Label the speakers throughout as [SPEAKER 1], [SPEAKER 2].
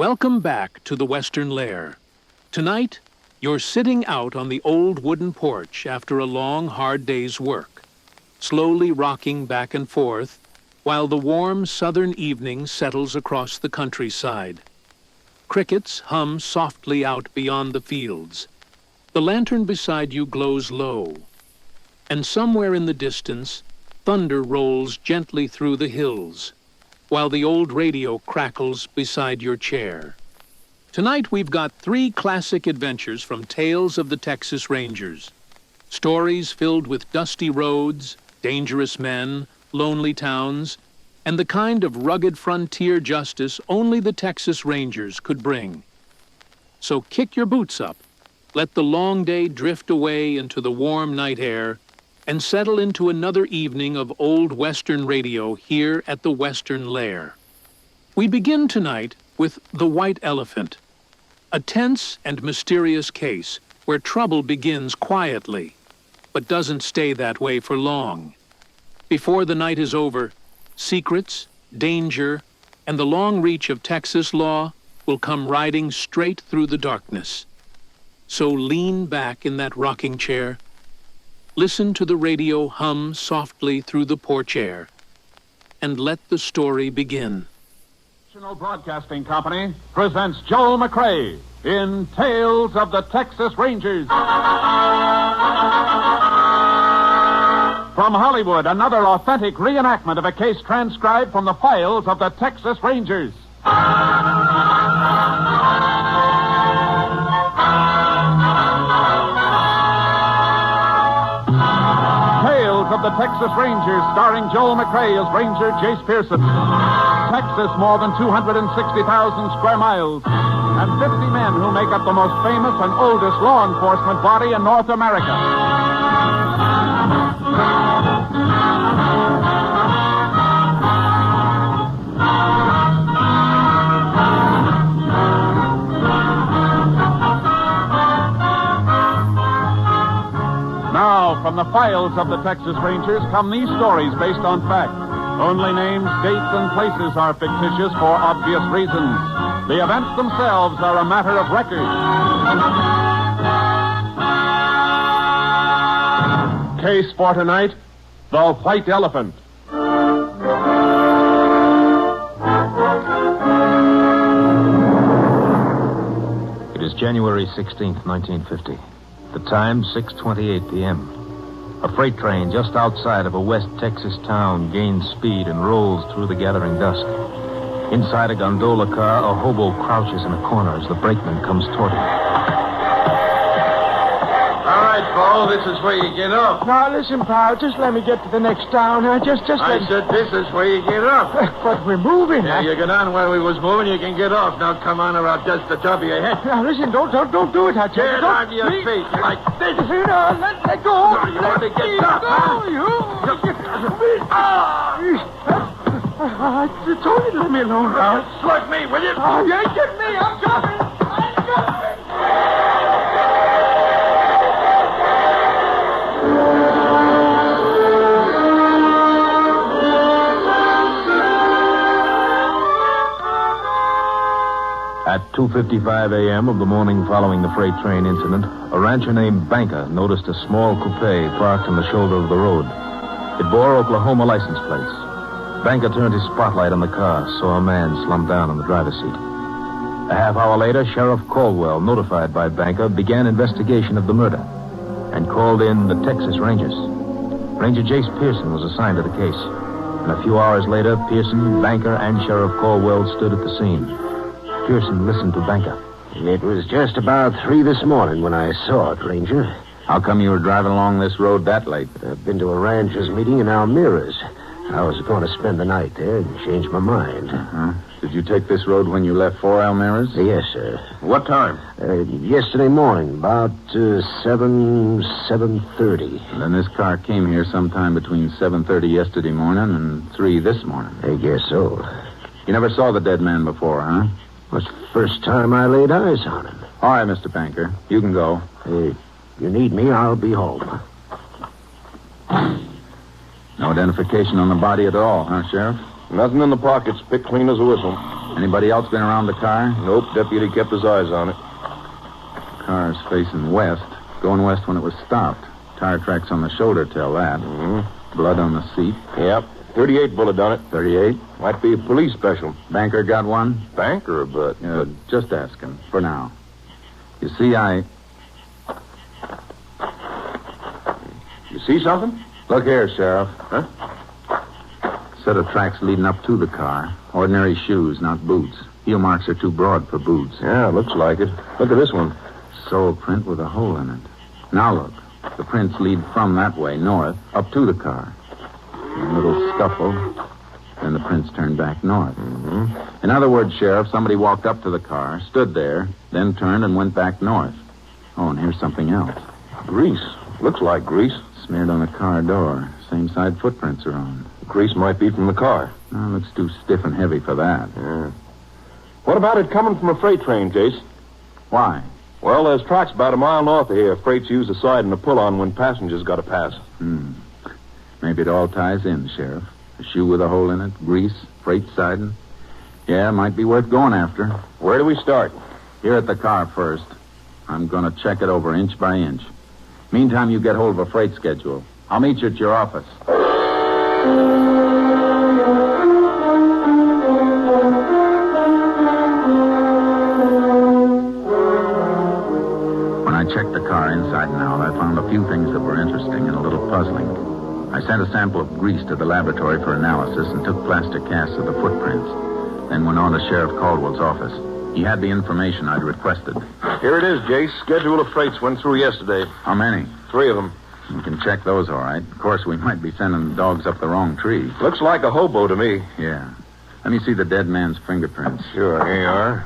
[SPEAKER 1] Welcome back to the Western Lair. Tonight, you're sitting out on the old wooden porch after a long, hard day's work, slowly rocking back and forth while the warm southern evening settles across the countryside. Crickets hum softly out beyond the fields. The lantern beside you glows low, and somewhere in the distance, thunder rolls gently through the hills, while the old radio crackles beside your chair. Tonight we've got 3 classic adventures from Tales of the Texas Rangers. Stories filled with dusty roads, dangerous men, lonely towns, and the kind of rugged frontier justice only the Texas Rangers could bring. So kick your boots up, let the long day drift away into the warm night air, and settle into another evening of old Western radio here at the Western Lair. We begin tonight with The White Elephant, a tense and mysterious case where trouble begins quietly, but doesn't stay that way for long. Before the night is over, secrets, danger, and the long reach of Texas law will come riding straight through the darkness. So lean back in that rocking chair, listen to the radio hum softly through the porch air, and let the story begin.
[SPEAKER 2] National Broadcasting Company presents Joel McCrea in Tales of the Texas Rangers. From Hollywood, another authentic reenactment of a case transcribed from the files of the Texas Rangers. Of the Texas Rangers, starring Joel McCrea as Ranger Jace Pearson. Texas, more than 260,000 square miles, and 50 men who make up the most famous and oldest law enforcement body in North America. From the files of the Texas Rangers come these stories based on fact. Only names, dates, and places are fictitious for obvious reasons. The events themselves are a matter of record. Case for tonight, The White Elephant.
[SPEAKER 3] It is January 16th, 1950. The time, 6:28 p.m. A freight train just outside of a West Texas town gains speed and rolls through the gathering dusk. Inside a gondola car, a hobo crouches in a corner as the brakeman comes toward him.
[SPEAKER 4] All right, Paul, this is where you get off.
[SPEAKER 5] Now, listen, pal, just let me get to the next town.
[SPEAKER 4] I said this is where you get off.
[SPEAKER 5] But we're moving.
[SPEAKER 4] Yeah, you get on where we was moving, you can get off. Now, come on, or I'll dust the top of your head.
[SPEAKER 5] Now, listen, don't do it, Hutch.
[SPEAKER 4] Get on your feet. You're like this.
[SPEAKER 5] No, let go.
[SPEAKER 4] No, you want to get up, huh?
[SPEAKER 5] I told you to let me alone, pal.
[SPEAKER 4] Slug me, will you?
[SPEAKER 5] Oh, you ain't getting me. I'm coming.
[SPEAKER 3] At 2:55 a.m. of the morning following the freight train incident, a rancher named Banker noticed a small coupe parked on the shoulder of the road. It bore Oklahoma license plates. Banker turned his spotlight on the car, saw a man slumped down on the driver's seat. A half hour later, Sheriff Caldwell, notified by Banker, began investigation of the murder and called in the Texas Rangers. Ranger Jace Pearson was assigned to the case. And a few hours later, Pearson, Banker, and Sheriff Caldwell stood at the scene. Pearson listened to Banker.
[SPEAKER 6] It was just about 3 this morning when I saw it, Ranger.
[SPEAKER 3] How come you were driving along this road that late?
[SPEAKER 6] I've been to a rancher's meeting in Almira's. I was going to spend the night there and change my mind.
[SPEAKER 3] Uh-huh. Did you take this road when you left for Almira's?
[SPEAKER 6] Yes, sir.
[SPEAKER 4] What time?
[SPEAKER 6] Yesterday morning, about 7:30.
[SPEAKER 3] Then this car came here sometime between 7:30 yesterday morning and 3 this morning.
[SPEAKER 6] I guess so.
[SPEAKER 3] You never saw the dead man before, huh?
[SPEAKER 6] It's the first time I laid eyes on him.
[SPEAKER 3] All right, Mr. Banker. You can go.
[SPEAKER 6] Hey, you need me, I'll be home.
[SPEAKER 3] No identification on the body at all, huh, Sheriff?
[SPEAKER 4] Nothing in the pockets. Picked clean as a whistle.
[SPEAKER 3] Anybody else been around the car?
[SPEAKER 4] Nope, deputy kept his eyes on it.
[SPEAKER 3] Car's facing west. Going west when it was stopped. Tire tracks on the shoulder tell that.
[SPEAKER 4] Mm-hmm.
[SPEAKER 3] Blood on the seat.
[SPEAKER 4] Yep. 38 bullet done it.
[SPEAKER 3] 38.
[SPEAKER 4] Might be a police special.
[SPEAKER 3] Banker got one?
[SPEAKER 4] Banker, but...
[SPEAKER 3] Just asking, for now. You see,
[SPEAKER 4] You see something?
[SPEAKER 3] Look here, Sheriff.
[SPEAKER 4] Huh?
[SPEAKER 3] Set of tracks leading up to the car. Ordinary shoes, not boots. Heel marks are too broad for boots.
[SPEAKER 4] Yeah, looks like it. Look at this one.
[SPEAKER 3] Sole print with a hole in it. Now look. The prints lead from that way, north, up to the car. A little scuffle. Then the prints turn back north.
[SPEAKER 4] Mm-hmm.
[SPEAKER 3] In other words, Sheriff, somebody walked up to the car, stood there, then turned and went back north. Oh, and here's something else.
[SPEAKER 4] Grease. Looks like grease.
[SPEAKER 3] Smeared on the car door. Same side footprints are on.
[SPEAKER 4] Grease might be from the car.
[SPEAKER 3] No, looks too stiff and heavy for that.
[SPEAKER 4] Yeah. What about it coming from a freight train, Jace?
[SPEAKER 3] Why?
[SPEAKER 4] Well, there's tracks about a mile north of here. Freight's use the side and a pull-on when passengers got to pass.
[SPEAKER 3] Maybe it all ties in, Sheriff. A shoe with a hole in it, grease, freight siding. Yeah, might be worth going after.
[SPEAKER 4] Where do we start?
[SPEAKER 3] Here at the car first. I'm going to check it over inch by inch. Meantime, you get hold of a freight schedule. I'll meet you at your office. When I checked the car inside and out, I found a few things that were interesting and a little puzzling. I sent a sample of grease to the laboratory for analysis and took plaster casts of the footprints. Then went on to Sheriff Caldwell's office. He had the information I'd requested.
[SPEAKER 4] Here it is, Jace. Schedule of freights went through yesterday.
[SPEAKER 3] How many?
[SPEAKER 4] 3 of them.
[SPEAKER 3] You can check those all right. Of course, we might be sending the dogs up the wrong tree.
[SPEAKER 4] Looks like a hobo to me.
[SPEAKER 3] Yeah. Let me see the dead man's fingerprints.
[SPEAKER 4] Sure, here you are.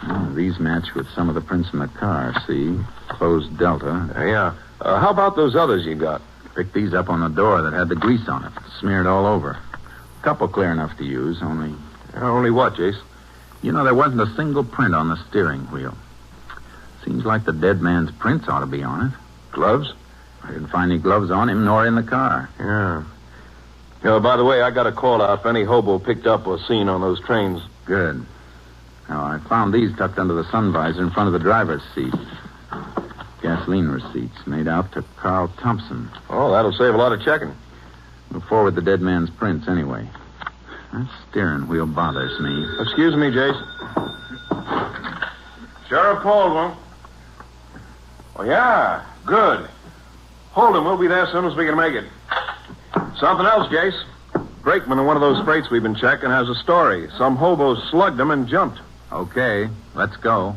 [SPEAKER 3] Oh, these match with some of the prints in the car, see? Closed delta.
[SPEAKER 4] Yeah. How about those others you got?
[SPEAKER 3] Picked these up on the door that had the grease on it. Smeared all over. Couple clear enough to use, only...
[SPEAKER 4] Only what, Jace?
[SPEAKER 3] You know, there wasn't a single print on the steering wheel. Seems like the dead man's prints ought to be on it.
[SPEAKER 4] Gloves?
[SPEAKER 3] I didn't find any gloves on him, nor in the car.
[SPEAKER 4] Yeah. By the way, I got a call out if any hobo picked up or seen on those trains.
[SPEAKER 3] Good. Now, I found these tucked under the sun visor in front of the driver's seat. Gasoline receipts made out to Carl Thompson.
[SPEAKER 4] Oh, that'll save a lot of checking.
[SPEAKER 3] We'll forward the dead man's prints anyway. That steering wheel bothers me.
[SPEAKER 4] Excuse me, Jace. Sheriff Caldwell. Oh, yeah. Good. Hold him. We'll be there as soon as we can make it. Something else, Jace. Brakeman in one of those freights we've been checking has a story. Some hobos slugged him and jumped.
[SPEAKER 3] Okay, let's go.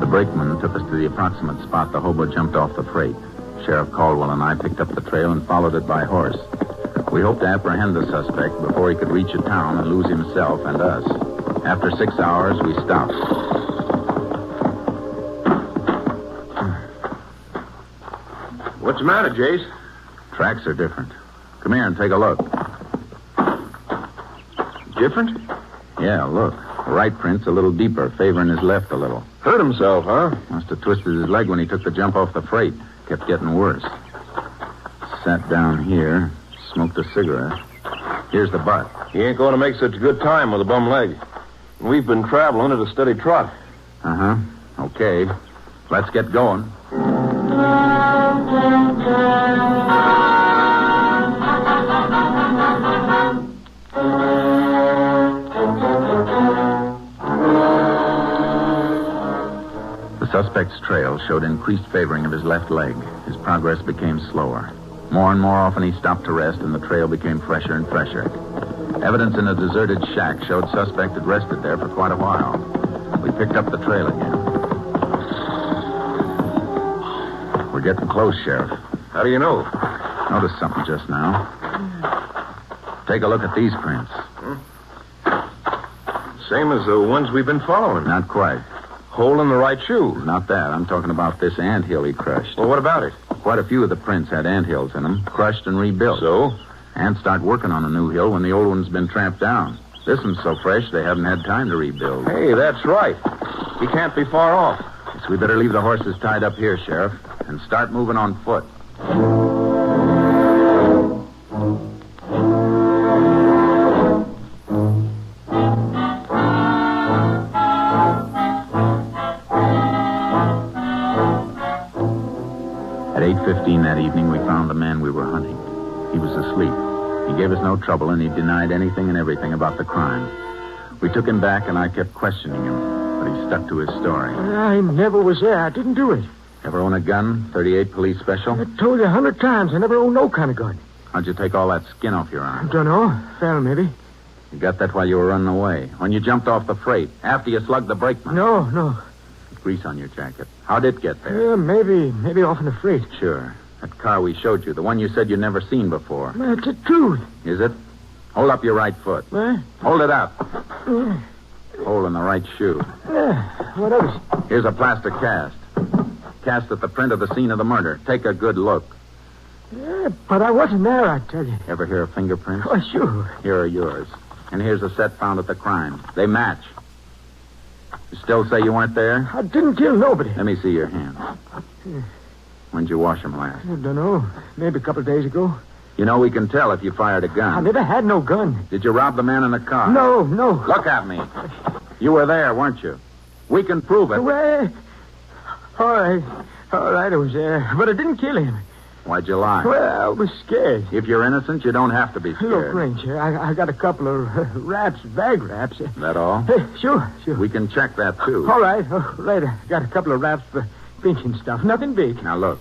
[SPEAKER 3] The brakeman took us to the approximate spot the hobo jumped off the freight. Sheriff Caldwell and I picked up the trail and followed it by horse. We hoped to apprehend the suspect before he could reach a town and lose himself and us. After 6 hours, we stopped.
[SPEAKER 4] What's the matter, Jace?
[SPEAKER 3] Tracks are different. Come here and take a look.
[SPEAKER 4] Different?
[SPEAKER 3] Yeah, look. The right print's a little deeper, favoring his left a little.
[SPEAKER 4] Hurt himself, huh?
[SPEAKER 3] Must have twisted his leg when he took the jump off the freight. Kept getting worse. Sat down here, smoked a cigarette. Here's the butt.
[SPEAKER 4] He ain't going to make such a good time with a bum leg. We've been traveling at a steady trot.
[SPEAKER 3] Uh-huh. Okay. Let's get going. The suspect's trail showed increased favoring of his left leg. His progress became slower. More and more often he stopped to rest, and the trail became fresher and fresher. Evidence in a deserted shack showed suspect had rested there for quite a while. We picked up the trail again. We're getting close, Sheriff.
[SPEAKER 4] How do you know?
[SPEAKER 3] Noticed something just now. Take a look at these prints.
[SPEAKER 4] Same as the ones we've been following.
[SPEAKER 3] Not quite.
[SPEAKER 4] Hole in the right shoe.
[SPEAKER 3] Not that. I'm talking about this anthill he crushed.
[SPEAKER 4] Well, what about it?
[SPEAKER 3] Quite a few of the prints had anthills in them, crushed and rebuilt.
[SPEAKER 4] So?
[SPEAKER 3] Ants start working on a new hill when the old one's been tramped down. This one's so fresh they haven't had time to rebuild.
[SPEAKER 4] Hey, that's right. He can't be far off.
[SPEAKER 3] Guess we better leave the horses tied up here, Sheriff.
[SPEAKER 7] and start moving on foot. At 8:15 that evening, we found the man we were hunting. He was asleep. He gave us no trouble, and he denied anything and everything about the crime. We took him back, and I kept questioning him, but he stuck to his story.
[SPEAKER 5] I never was there. I didn't do it.
[SPEAKER 7] Ever own a gun? 38 police special?
[SPEAKER 5] I told you 100 times I never owned no kind of gun.
[SPEAKER 7] How'd you take all that skin off your arm?
[SPEAKER 5] Don't know. Fell, maybe.
[SPEAKER 7] You got that while you were running away. When you jumped off the freight, after you slugged the brakeman.
[SPEAKER 5] No.
[SPEAKER 7] Grease on your jacket. How'd it get there?
[SPEAKER 5] Yeah, maybe off in the freight.
[SPEAKER 7] Sure. That car we showed you, the one you said you'd never seen before.
[SPEAKER 5] It's the truth.
[SPEAKER 7] Is it? Hold up your right foot.
[SPEAKER 5] What?
[SPEAKER 7] Hold it up. Hole in the right shoe.
[SPEAKER 5] What else?
[SPEAKER 7] Here's a plaster cast. Cast at the print of the scene of the murder. Take a good look.
[SPEAKER 5] Yeah, but I wasn't there, I tell you.
[SPEAKER 7] Ever hear of fingerprints?
[SPEAKER 5] Oh, sure.
[SPEAKER 7] Here are yours. And here's a set found at the crime. They match. You still say you weren't there?
[SPEAKER 5] I didn't kill nobody.
[SPEAKER 7] Let me see your hands. When'd you wash them last?
[SPEAKER 5] I don't know. Maybe a couple of days ago.
[SPEAKER 7] You know, we can tell if you fired a gun.
[SPEAKER 5] I never had no gun.
[SPEAKER 7] Did you rob the man in the car?
[SPEAKER 5] No.
[SPEAKER 7] Look at me. You were there, weren't you? We can prove it.
[SPEAKER 5] Well, all right, I was there. But I didn't kill him.
[SPEAKER 7] Why'd you lie?
[SPEAKER 5] Well, I was scared.
[SPEAKER 7] If you're innocent, you don't have to be scared.
[SPEAKER 5] Look, Ranger, I got a couple of bag wraps.
[SPEAKER 7] That all?
[SPEAKER 5] Sure.
[SPEAKER 7] We can check that, too.
[SPEAKER 5] All right. Later. Got a couple of wraps for pinching stuff. Nothing big.
[SPEAKER 7] Now, look.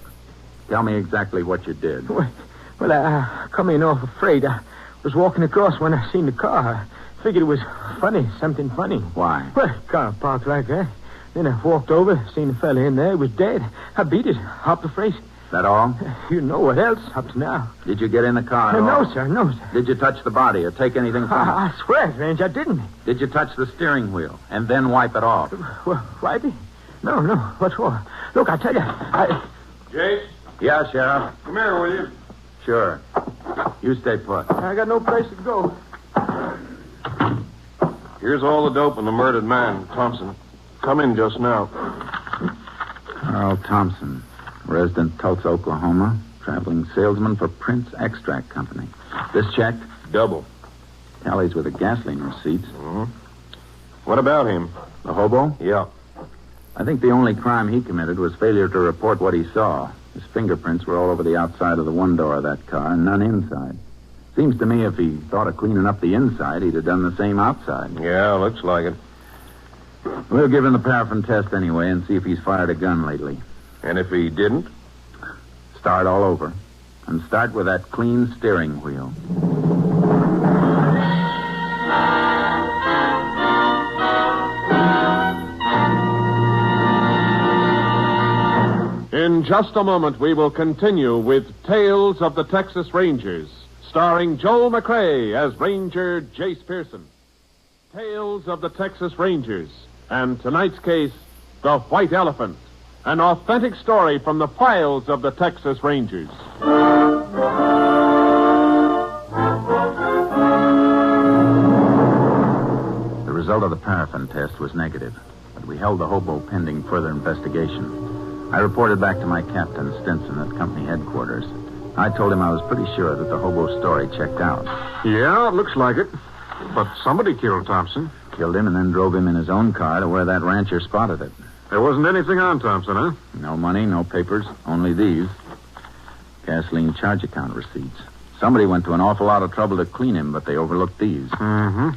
[SPEAKER 7] Tell me exactly what you did.
[SPEAKER 5] Well, I come in off afraid. I was walking across when I seen the car. I figured it was funny, something funny.
[SPEAKER 7] Why?
[SPEAKER 5] Well, car parked like that. Then I walked over, seen the fella in there. He was dead. I beat it, hopped the freight.
[SPEAKER 7] That all?
[SPEAKER 5] You know what else up to now.
[SPEAKER 7] Did you get in the car at all?
[SPEAKER 5] No, sir.
[SPEAKER 7] Did you touch the body or take anything from it?
[SPEAKER 5] I swear, Range, I didn't.
[SPEAKER 7] Did you touch the steering wheel and then wipe it off?
[SPEAKER 5] Well, wipe it? No. What for? Look, I tell you,
[SPEAKER 4] Jace?
[SPEAKER 7] Yeah, Sheriff.
[SPEAKER 4] Come here, will you?
[SPEAKER 7] Sure. You stay put.
[SPEAKER 5] I got no place to go.
[SPEAKER 4] Here's all the dope on the murdered man, Thompson. Come in just now.
[SPEAKER 7] Carl Thompson, resident Tulsa, Oklahoma, traveling salesman for Prince Extract Company. This check?
[SPEAKER 4] Double.
[SPEAKER 7] Tallies with the gasoline receipts.
[SPEAKER 4] Mm-hmm. What about him?
[SPEAKER 7] The hobo?
[SPEAKER 4] Yeah.
[SPEAKER 7] I think the only crime he committed was failure to report what he saw. His fingerprints were all over the outside of the one door of that car and none inside. Seems to me if he thought of cleaning up the inside, he'd have done the same outside.
[SPEAKER 4] Yeah, looks like it.
[SPEAKER 7] We'll give him the paraffin test anyway and see if he's fired a gun lately.
[SPEAKER 4] And if he didn't?
[SPEAKER 7] Start all over. And start with that clean steering wheel.
[SPEAKER 2] In just a moment, we will continue with Tales of the Texas Rangers, starring Joel McCrea as Ranger Jace Pearson. Tales of the Texas Rangers, and tonight's case, The White Elephant, an authentic story from the files of the Texas Rangers.
[SPEAKER 7] The result of the paraffin test was negative, but we held the hobo pending further investigation. I reported back to my captain, Stinson, at company headquarters. I told him I was pretty sure that the hobo story checked out.
[SPEAKER 4] Yeah, it looks like it. But somebody killed Thompson.
[SPEAKER 7] Killed him and then drove him in his own car to where that rancher spotted it.
[SPEAKER 4] There wasn't anything on Thompson, huh?
[SPEAKER 7] No money, no papers, only these. Gasoline charge account receipts. Somebody went to an awful lot of trouble to clean him, but they overlooked these.
[SPEAKER 4] Mm-hmm.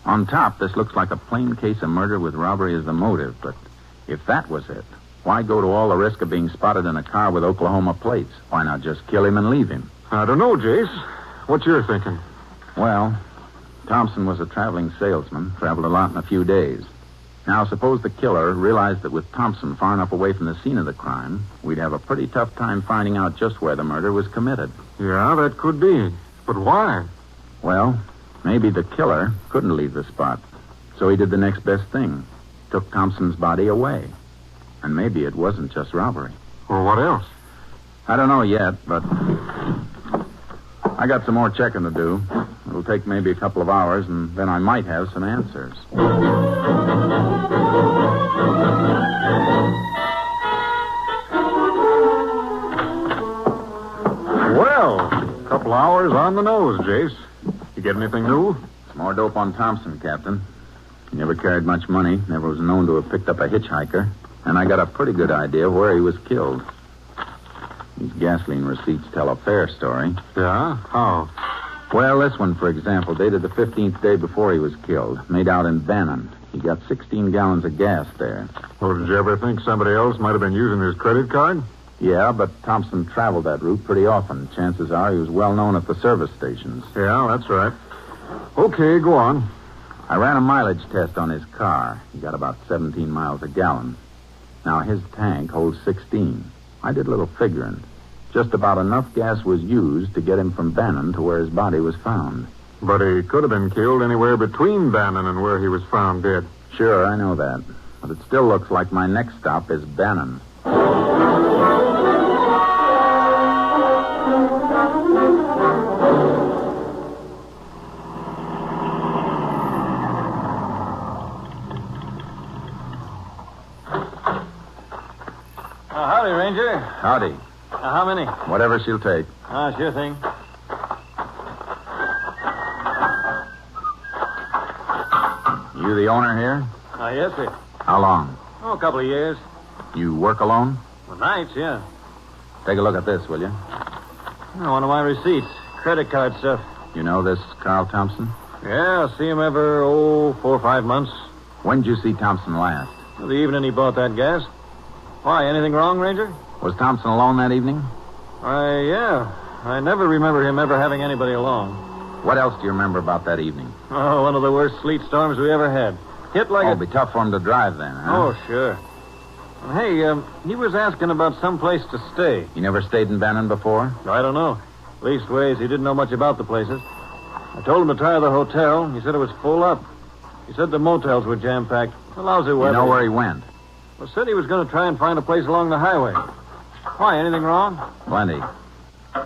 [SPEAKER 7] On top, this looks like a plain case of murder with robbery as the motive, but if that was it, why go to all the risk of being spotted in a car with Oklahoma plates? Why not just kill him and leave him?
[SPEAKER 4] I don't know, Jace. What's your thinking?
[SPEAKER 7] Well, Thompson was a traveling salesman, traveled a lot in a few days. Now, suppose the killer realized that with Thompson far enough away from the scene of the crime, we'd have a pretty tough time finding out just where the murder was committed.
[SPEAKER 4] Yeah, that could be. But why?
[SPEAKER 7] Well, maybe the killer couldn't leave the spot. So he did the next best thing. Took Thompson's body away. And maybe it wasn't just robbery.
[SPEAKER 4] Well, what else?
[SPEAKER 7] I don't know yet, but I got some more checking to do. It'll take maybe a couple of hours, and then I might have some answers.
[SPEAKER 2] Couple hours on the nose, Jace. You get anything new?
[SPEAKER 7] More dope on Thompson, Captain. He never carried much money, never was known to have picked up a hitchhiker, and I got a pretty good idea of where he was killed. These gasoline receipts tell a fair story.
[SPEAKER 2] Yeah? How?
[SPEAKER 7] Well, this one, for example, dated the 15th day before he was killed, made out in Bannon. He got 16 gallons of gas there.
[SPEAKER 2] Well, did you ever think somebody else might have been using his credit card?
[SPEAKER 7] Yeah, but Thompson traveled that route pretty often. Chances are he was well known at the service stations.
[SPEAKER 2] Yeah, that's right. Okay, go on.
[SPEAKER 7] I ran a mileage test on his car. He got about 17 miles a gallon. Now, his tank holds 16. I did a little figuring. Just about enough gas was used to get him from Bannon to where his body was found.
[SPEAKER 2] But he could have been killed anywhere between Bannon and where he was found dead.
[SPEAKER 7] Sure, I know that. But it still looks like my next stop is Bannon.
[SPEAKER 5] Howdy, Ranger.
[SPEAKER 7] Howdy.
[SPEAKER 5] How many?
[SPEAKER 7] Whatever she'll take.
[SPEAKER 5] Sure thing.
[SPEAKER 7] You the owner here?
[SPEAKER 5] Yes, sir.
[SPEAKER 7] How long?
[SPEAKER 5] A couple of years.
[SPEAKER 7] You work alone?
[SPEAKER 5] Well, nights, yeah.
[SPEAKER 7] Take a look at this, will you?
[SPEAKER 5] One of my receipts. Credit card stuff.
[SPEAKER 7] You know this Carl Thompson?
[SPEAKER 5] Yeah, I see him every, 4 or 5 months.
[SPEAKER 7] When did you see Thompson last?
[SPEAKER 5] The evening he bought that gas. Why, anything wrong, Ranger?
[SPEAKER 7] Was Thompson alone that evening?
[SPEAKER 5] Yeah. I never remember him ever having anybody along.
[SPEAKER 7] What else do you remember about that evening?
[SPEAKER 5] Oh, one of the worst sleet storms we ever had. Hit like
[SPEAKER 7] It'd be tough for him to drive then, huh?
[SPEAKER 5] Oh, sure. Hey, he was asking about some place to stay.
[SPEAKER 7] You never stayed in Bannon before?
[SPEAKER 5] I don't know. Leastways, he didn't know much about the places. I told him to try the hotel. He said it was full up. He said the motels were jam-packed. A lousy weather.
[SPEAKER 7] You know where he went?
[SPEAKER 5] Well, said he was going to try and find a place along the highway. Why, anything wrong?
[SPEAKER 7] Plenty.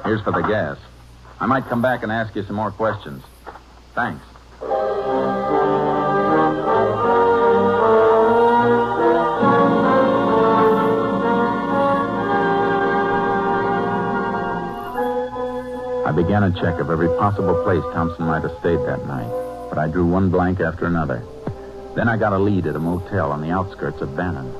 [SPEAKER 7] Here's for the gas. I might come back and ask you some more questions. Thanks. I began a check of every possible place Thompson might have stayed that night, but I drew one blank after another. Then I got a lead at a motel on the outskirts of Bannon.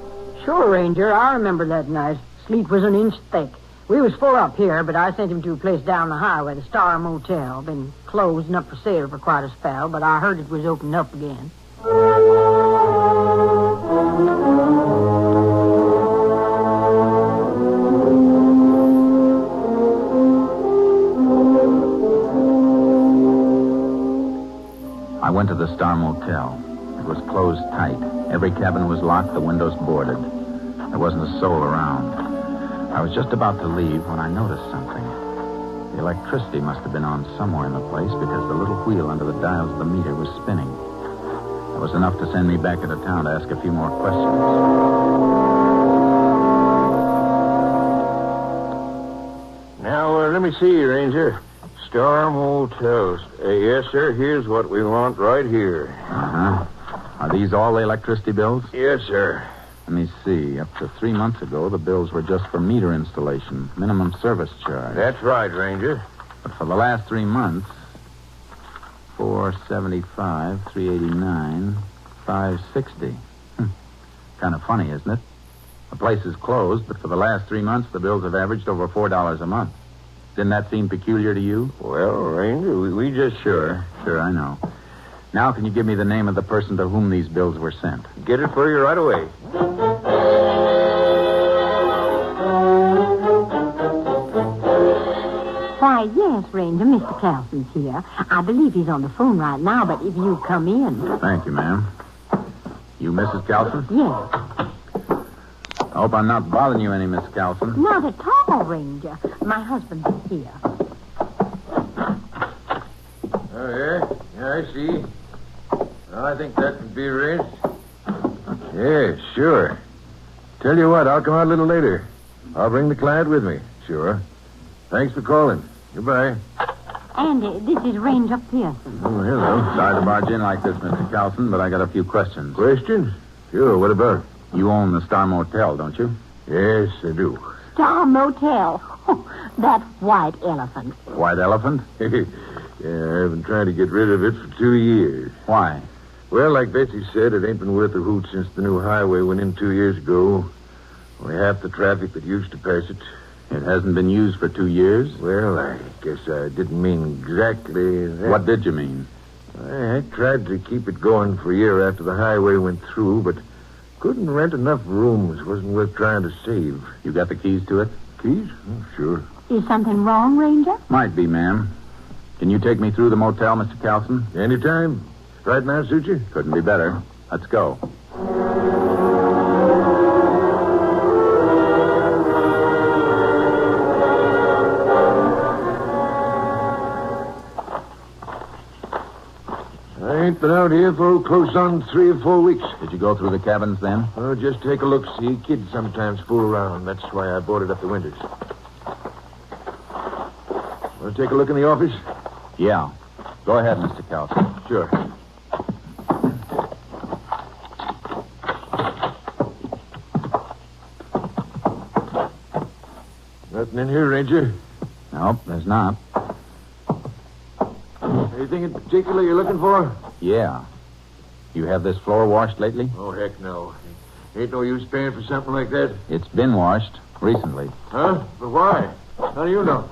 [SPEAKER 8] Sure, Ranger. I remember that night. Sleet was an inch thick. We was full up here, but I sent him to a place down the highway, the Star Motel. Been closed and up for sale for quite a spell, but I heard it was opened up again.
[SPEAKER 7] I went to the Star Motel. It was closed tight. Every cabin was locked, the windows boarded. There wasn't a soul around. I was just about to leave when I noticed something. The electricity must have been on somewhere in the place because the little wheel under the dials of the meter was spinning. That was enough to send me back into town to ask a few more questions.
[SPEAKER 6] Now, let me see, Ranger. Star Motels. Yes, sir. Here's what we want right here.
[SPEAKER 7] Uh-huh. Are these all the electricity bills?
[SPEAKER 6] Yes, sir.
[SPEAKER 7] Let me see. Up to 3 months ago, the bills were just for meter installation, minimum service charge.
[SPEAKER 6] That's right, Ranger.
[SPEAKER 7] But for the last 3 months, $475, $389, $560. Kind of funny, isn't it? The place is closed, but for the last 3 months, the bills have averaged over $4 a month. Didn't that seem peculiar to you?
[SPEAKER 6] Well, Ranger, we just...
[SPEAKER 7] Sure, I know. Now, can you give me the name of the person to whom these bills were sent?
[SPEAKER 6] Get it for you right away.
[SPEAKER 8] Why, yes, Ranger, Mr. Carlson's here. I believe he's on the phone right now, but if you come in...
[SPEAKER 7] Thank you, ma'am. You Mrs. Carlson?
[SPEAKER 8] Yes.
[SPEAKER 7] I hope I'm not bothering you any, Miss Carlson.
[SPEAKER 8] Not at all, Ranger. My husband is here.
[SPEAKER 6] Oh, yeah? Yeah, I see. Well, I think that would be arranged. Yeah, sure. Tell you what, I'll come out a little later. I'll bring the client with me. Sure. Thanks for calling. Goodbye.
[SPEAKER 8] And this is Ranger Pearson.
[SPEAKER 6] Oh, hello.
[SPEAKER 7] Sorry to barge in like this, Mr. Carlson, but I got a few questions.
[SPEAKER 6] Questions? Sure, what about?
[SPEAKER 7] You own the Star Motel, don't you?
[SPEAKER 6] Yes, I do.
[SPEAKER 8] Star Motel.
[SPEAKER 9] That white elephant.
[SPEAKER 7] White elephant?
[SPEAKER 6] Yeah, I've been trying to get rid of it for 2 years.
[SPEAKER 7] Why?
[SPEAKER 6] Well, like Betsy said, it ain't been worth a hoot since the new highway went in 2 years ago. Only half the traffic that used to pass it.
[SPEAKER 7] It hasn't been used for 2 years?
[SPEAKER 6] Well, I guess I didn't mean exactly that.
[SPEAKER 7] What did you mean?
[SPEAKER 6] I tried to keep it going for a year after the highway went through, but couldn't rent enough rooms. Wasn't worth trying to save.
[SPEAKER 7] You got the keys to it?
[SPEAKER 6] Keys? Oh, sure.
[SPEAKER 9] Is something wrong, Ranger?
[SPEAKER 7] Might be, ma'am. Can you take me through the motel, Mr. Calson?
[SPEAKER 6] Anytime. Right now, suit you?
[SPEAKER 7] Couldn't be better. Let's go.
[SPEAKER 6] I ain't been out here for close on 3 or 4 weeks.
[SPEAKER 7] Did you go through the cabins then?
[SPEAKER 6] Oh, just take a look. See, kids sometimes fool around. That's why I boarded up the windows. Want to take a look in the office?
[SPEAKER 7] Yeah. Go ahead, Mr. Calson.
[SPEAKER 6] Sure. Nothing in here, Ranger.
[SPEAKER 7] Nope, there's not.
[SPEAKER 6] Anything in particular you're looking for?
[SPEAKER 7] Yeah. You have this floor washed lately?
[SPEAKER 6] Oh, heck no. Ain't no use paying for something like that.
[SPEAKER 7] It's been washed recently.
[SPEAKER 6] Huh? But why? How do you know?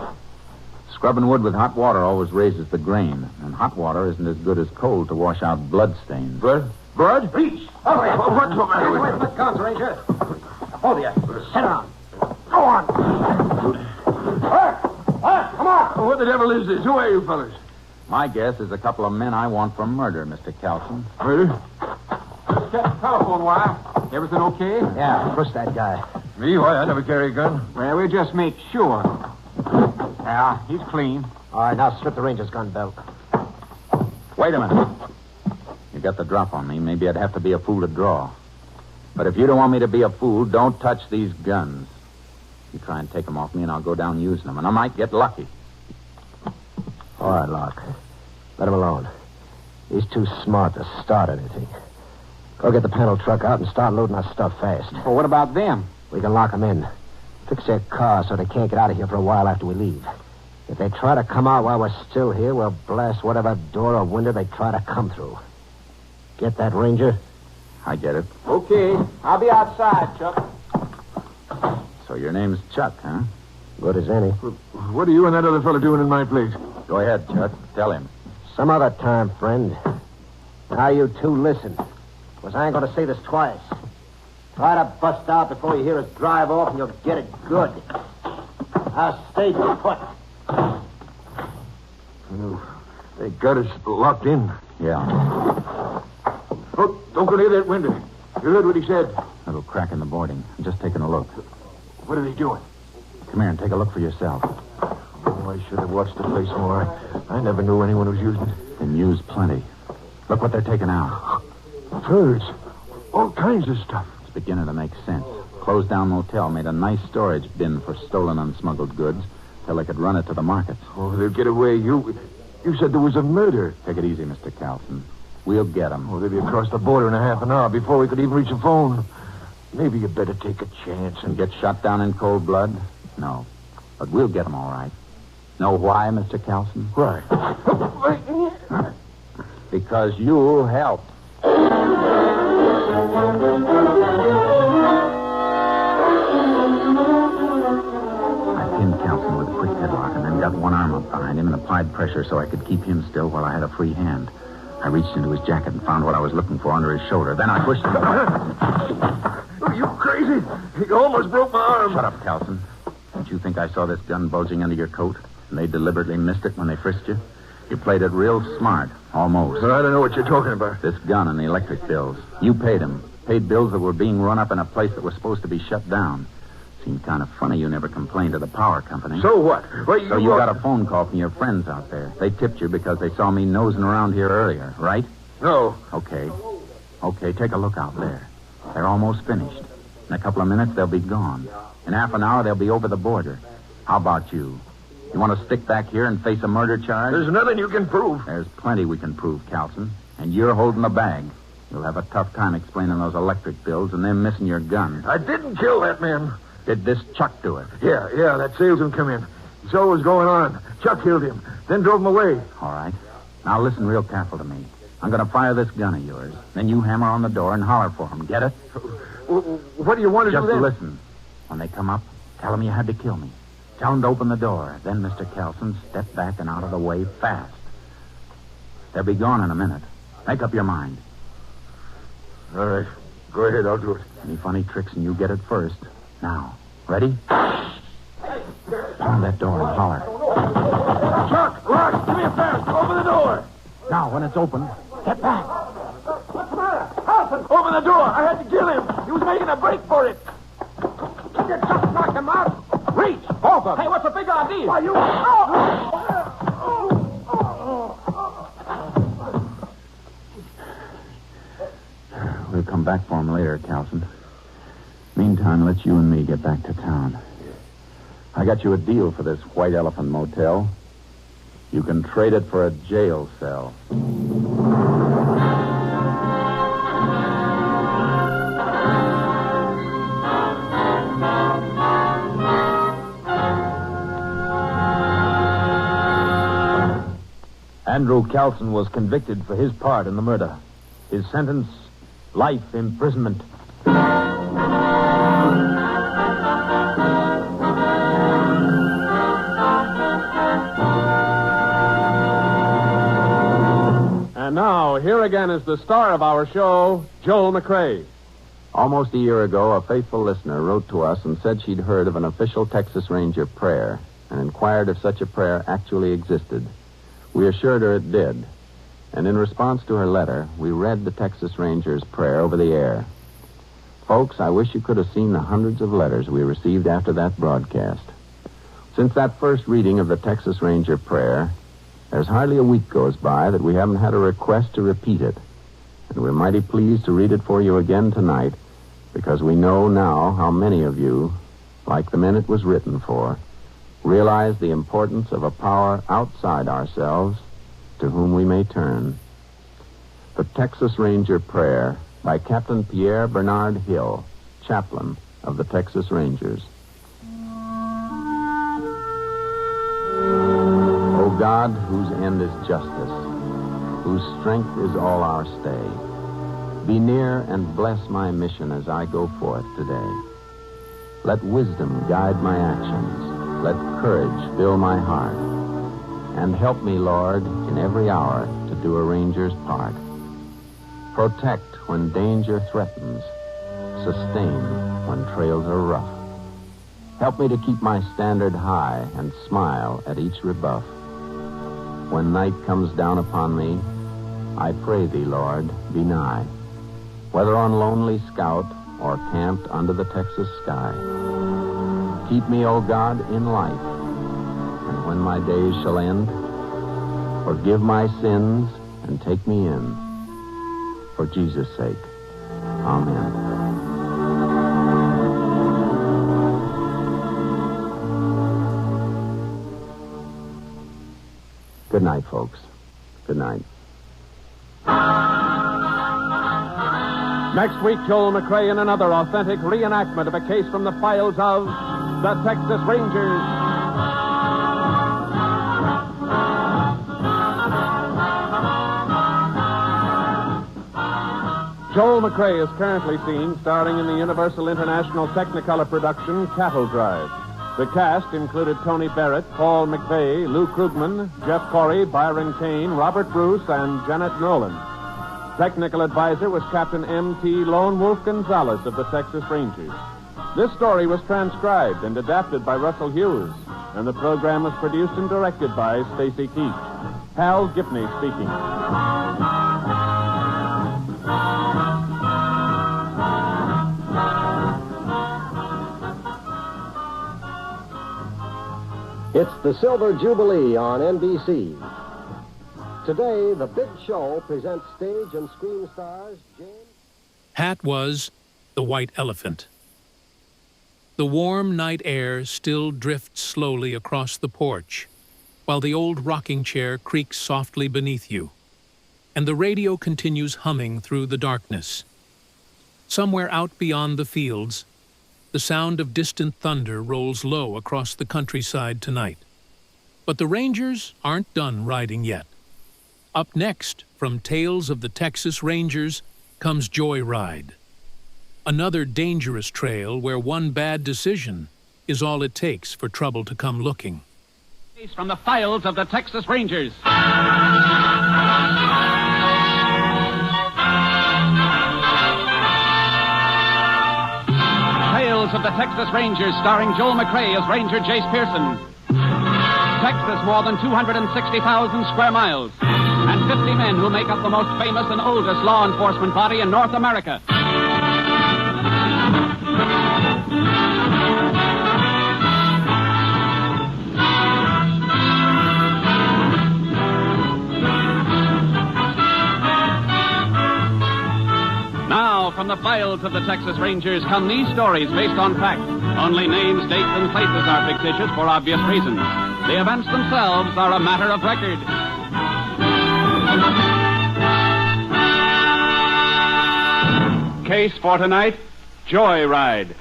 [SPEAKER 7] Scrubbing wood with hot water always raises the grain, and hot water isn't as good as cold to wash out blood stains.
[SPEAKER 6] Blood? Blood?
[SPEAKER 8] Reach!
[SPEAKER 6] Oh, wait, what's the matter with you?
[SPEAKER 8] Let guns, Ranger. Hold you. Sit down. Go on. Come on.
[SPEAKER 6] What the devil is this? Who are you fellas?
[SPEAKER 7] My guess is a couple of men I want for murder, Mr. Calson.
[SPEAKER 6] Murder?
[SPEAKER 5] Telephone wire. Everything okay?
[SPEAKER 8] Yeah, push that guy.
[SPEAKER 6] Me? Why, I never carry a gun.
[SPEAKER 5] Well, we'll just make sure. Yeah, he's clean.
[SPEAKER 8] All right, now slip the Ranger's gun belt.
[SPEAKER 7] Wait a minute. You got the drop on me. Maybe I'd have to be a fool to draw. But if you don't want me to be a fool, don't touch these guns. You try and take them off me, and I'll go down using them, and I might get lucky.
[SPEAKER 8] All right, Locke. Let him alone. He's too smart to start anything. Go get the panel truck out and start loading our stuff fast.
[SPEAKER 5] Well, what about them?
[SPEAKER 8] We can lock them in. Fix their car so they can't get out of here for a while after we leave. If they try to come out while we're still here, we'll blast whatever door or window they try to come through. Get that, Ranger?
[SPEAKER 7] I get it.
[SPEAKER 5] Okay. I'll be outside, Chuck.
[SPEAKER 7] So your name's Chuck, huh?
[SPEAKER 8] Good as any.
[SPEAKER 6] What are you and that other fella doing in my place?
[SPEAKER 7] Go ahead, Chuck. Tell him.
[SPEAKER 8] Some other time, friend. Now you two listen. Because I ain't going to say this twice. Try to bust out before you hear us drive off and you'll get it good. Now stay put.
[SPEAKER 6] They got us locked in.
[SPEAKER 7] Yeah.
[SPEAKER 6] Oh, don't go near that window. You heard what he said.
[SPEAKER 7] Little crack in the boarding. I'm just taking a look.
[SPEAKER 6] What are they doing?
[SPEAKER 7] Come here and take a look for yourself.
[SPEAKER 6] Oh, I should have watched the place more. I never knew anyone was using it.
[SPEAKER 7] Been used plenty. Look what they're taking out.
[SPEAKER 6] Furs. All kinds of stuff.
[SPEAKER 7] It's beginning to make sense. Closed down motel made a nice storage bin for stolen and smuggled goods till they could run it to the markets.
[SPEAKER 6] Oh, they'll get away. You said there was a murder.
[SPEAKER 7] Take it easy, Mr. Calson. We'll get them.
[SPEAKER 6] Oh, they'll be across the border in a half an hour before we could even reach a phone. Maybe you better take a chance
[SPEAKER 7] And get shot down in cold blood? No. But we'll get them all right. Know why, Mr. Calson?
[SPEAKER 6] Why?
[SPEAKER 7] Because you helped. I pinned Calson with a quick headlock and then got one arm up behind him and applied pressure so I could keep him still while I had a free hand. I reached into his jacket and found what I was looking for under his shoulder. Then I pushed him.
[SPEAKER 6] Are you crazy? You almost broke my arm.
[SPEAKER 7] Shut up, Calson. Don't you think I saw this gun bulging under your coat? And they deliberately missed it when they frisked you? You played it real smart, almost.
[SPEAKER 6] Well, I don't know what you're talking about.
[SPEAKER 7] This gun and the electric bills. You paid them. Paid bills that were being run up in a place that was supposed to be shut down. Seemed kind of funny you never complained to the power company.
[SPEAKER 6] So what? Well,
[SPEAKER 7] So you got a phone call from your friends out there. They tipped you because they saw me nosing around here earlier, right?
[SPEAKER 6] No.
[SPEAKER 7] Okay. Okay, take a look out there. They're almost finished. In a couple of minutes, they'll be gone. In half an hour, they'll be over the border. How about you? You want to stick back here and face a murder charge?
[SPEAKER 6] There's nothing you can prove.
[SPEAKER 7] There's plenty we can prove, Calson. And you're holding the bag. You'll have a tough time explaining those electric bills and them missing your gun.
[SPEAKER 6] I didn't kill that man.
[SPEAKER 7] Did this Chuck do it?
[SPEAKER 6] Yeah, that salesman come in. He saw what was going on. Chuck killed him, then drove him away.
[SPEAKER 7] All right. Now listen real careful to me. I'm going to fire this gun of yours. Then you hammer on the door and holler for him. Get it?
[SPEAKER 6] What do you want to
[SPEAKER 7] Just
[SPEAKER 6] do then?
[SPEAKER 7] listen. When they come up, tell them you had to kill me. Tell them to open the door. Then, Mr. Kelson, step back and out of the way fast. They'll be gone in a minute. Make up your mind.
[SPEAKER 6] All right. Go ahead, I'll do it.
[SPEAKER 7] Any funny tricks and you get it first. Now, ready? Pound that door and holler.
[SPEAKER 6] Chuck, Rock, give me a fast. Open the door.
[SPEAKER 7] Now, when it's open, step back.
[SPEAKER 6] What's the matter? Halton, open the door. I had to kill him. He was making a break for it. You just knocked him out. Reach, both of them. Hey, what's the big idea? Why, you...
[SPEAKER 7] We'll come back for him later, Kelson. Meantime, let's you and me get back to town. I got you a deal for this White Elephant motel. You can trade it for a jail cell.
[SPEAKER 3] Andrew Kelson was convicted for his part in the murder. His sentence, life imprisonment.
[SPEAKER 2] And now, here again is the star of our show, Joel McCrea.
[SPEAKER 7] Almost a year ago, a faithful listener wrote to us and said she'd heard of an official Texas Ranger prayer and inquired if such a prayer actually existed. We assured her it did, and in response to her letter, we read the Texas Ranger's prayer over the air. Folks, I wish you could have seen the hundreds of letters we received after that broadcast. Since that first reading of the Texas Ranger prayer, there's hardly a week goes by that we haven't had a request to repeat it. And we're mighty pleased to read it for you again tonight, because we know now how many of you, like the men it was written for, realize the importance of a power outside ourselves to whom we may turn. The Texas Ranger Prayer by Captain Pierre Bernard Hill, chaplain of the Texas Rangers. O God, whose end is justice, whose strength is all our stay, be near and bless my mission as I go forth today. Let wisdom guide my actions. Let courage fill my heart. And help me, Lord, in every hour to do a ranger's part. Protect when danger threatens. Sustain when trails are rough. Help me to keep my standard high and smile at each rebuff. When night comes down upon me, I pray thee, Lord, be nigh. Whether on lonely scout or camped under the Texas sky. Keep me, O God, in life, and when my days shall end, forgive my sins and take me in. For Jesus' sake. Amen. Good night, folks. Good night.
[SPEAKER 2] Next week, Joel McCrea in another authentic reenactment of a case from the files of the Texas Rangers. Joel McCrea is currently seen starring in the Universal International Technicolor production Cattle Drive. The cast included Tony Barrett, Paul McVeigh, Lou Krugman, Jeff Corey, Byron Kane, Robert Bruce, and Janet Nolan. Technical advisor was Captain M.T. Lone Wolf Gonzalez of the Texas Rangers. This story was transcribed and adapted by Russell Hughes, and the program was produced and directed by Stacy Keach. Hal Gipney speaking.
[SPEAKER 10] It's the Silver Jubilee on NBC. Today, The Big Show presents stage and screen stars James...
[SPEAKER 1] Hat was the White Elephant. The warm night air still drifts slowly across the porch, while the old rocking chair creaks softly beneath you, and the radio continues humming through the darkness. Somewhere out beyond the fields, The sound of distant thunder rolls low across the countryside tonight. But the Rangers aren't done riding yet. Up next, from Tales of the Texas Rangers, comes Joyride. Another dangerous trail where one bad decision is all it takes for trouble to come looking.
[SPEAKER 2] From the files of the Texas Rangers. Tales of the Texas Rangers, starring Joel McCrea as Ranger Jace Pearson. Texas, more than 260,000 square miles, and 50 men who make up the most famous and oldest law enforcement body in North America. Now, from the files of the Texas Rangers come these stories based on fact. Only names, dates, and places are fictitious for obvious reasons. The events themselves are a matter of record. Case for tonight, Joyride.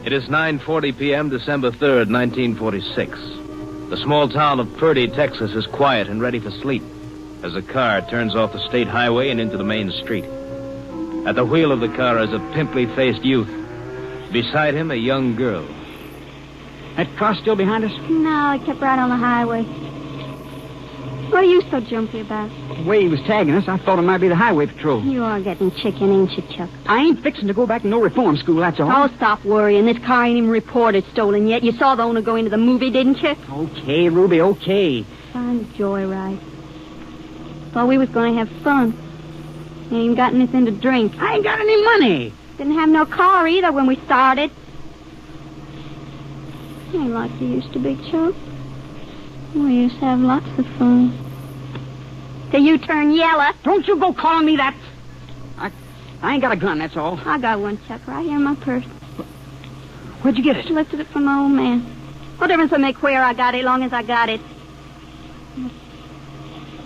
[SPEAKER 3] It is 9:40 p.m., December 3rd, 1946. The small town of Purdy, Texas is quiet and ready for sleep as a car turns off the state highway and into the main street. At the wheel of the car is a pimply-faced youth. Beside him, a young girl.
[SPEAKER 11] That car still behind us?
[SPEAKER 9] No, it kept right on the highway. What are you so jumpy about?
[SPEAKER 11] The way he was tagging us, I thought it might be the highway patrol.
[SPEAKER 9] You are getting chicken, ain't you, Chuck?
[SPEAKER 11] I ain't fixing to go back to no reform school, that's all.
[SPEAKER 9] Oh, stop worrying. This car ain't even reported stolen yet. You saw the owner go into the movie, didn't you?
[SPEAKER 11] Okay, Ruby, okay.
[SPEAKER 9] Fine joyride. Thought we was going to have fun. You ain't got anything to drink.
[SPEAKER 11] I ain't got any money.
[SPEAKER 9] Didn't have no car either when we started. Ain't like you used to be, Chuck. We used to have lots of fun. Till you turn yellow.
[SPEAKER 11] Don't you go calling me that. I ain't got a gun, that's all.
[SPEAKER 9] I got one, Chuck, right here in my purse.
[SPEAKER 11] Where'd you get it?
[SPEAKER 9] Lifted it from my old man. What difference does it make where I got it, long as I got it?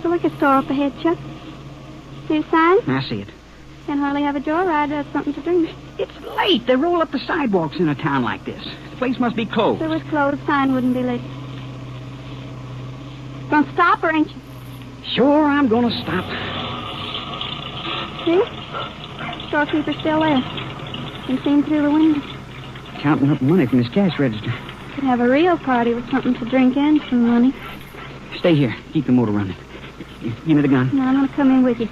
[SPEAKER 9] The liquor store up ahead, Chuck. See the sign?
[SPEAKER 11] I see it.
[SPEAKER 9] Can't hardly have a joyride without something to drink.
[SPEAKER 11] It's late. They roll up the sidewalks in a town like this. The place must be closed.
[SPEAKER 9] If it was closed, sign wouldn't be lit. Gonna stop, or ain't you?
[SPEAKER 11] Sure, I'm gonna stop.
[SPEAKER 9] See? Storekeeper's still there. Can see him through the window.
[SPEAKER 11] Counting up money from his cash register.
[SPEAKER 9] Could have a real party with something to drink and some money.
[SPEAKER 11] Stay here. Keep the motor running. Give me the gun.
[SPEAKER 9] No, I'm gonna come in with you.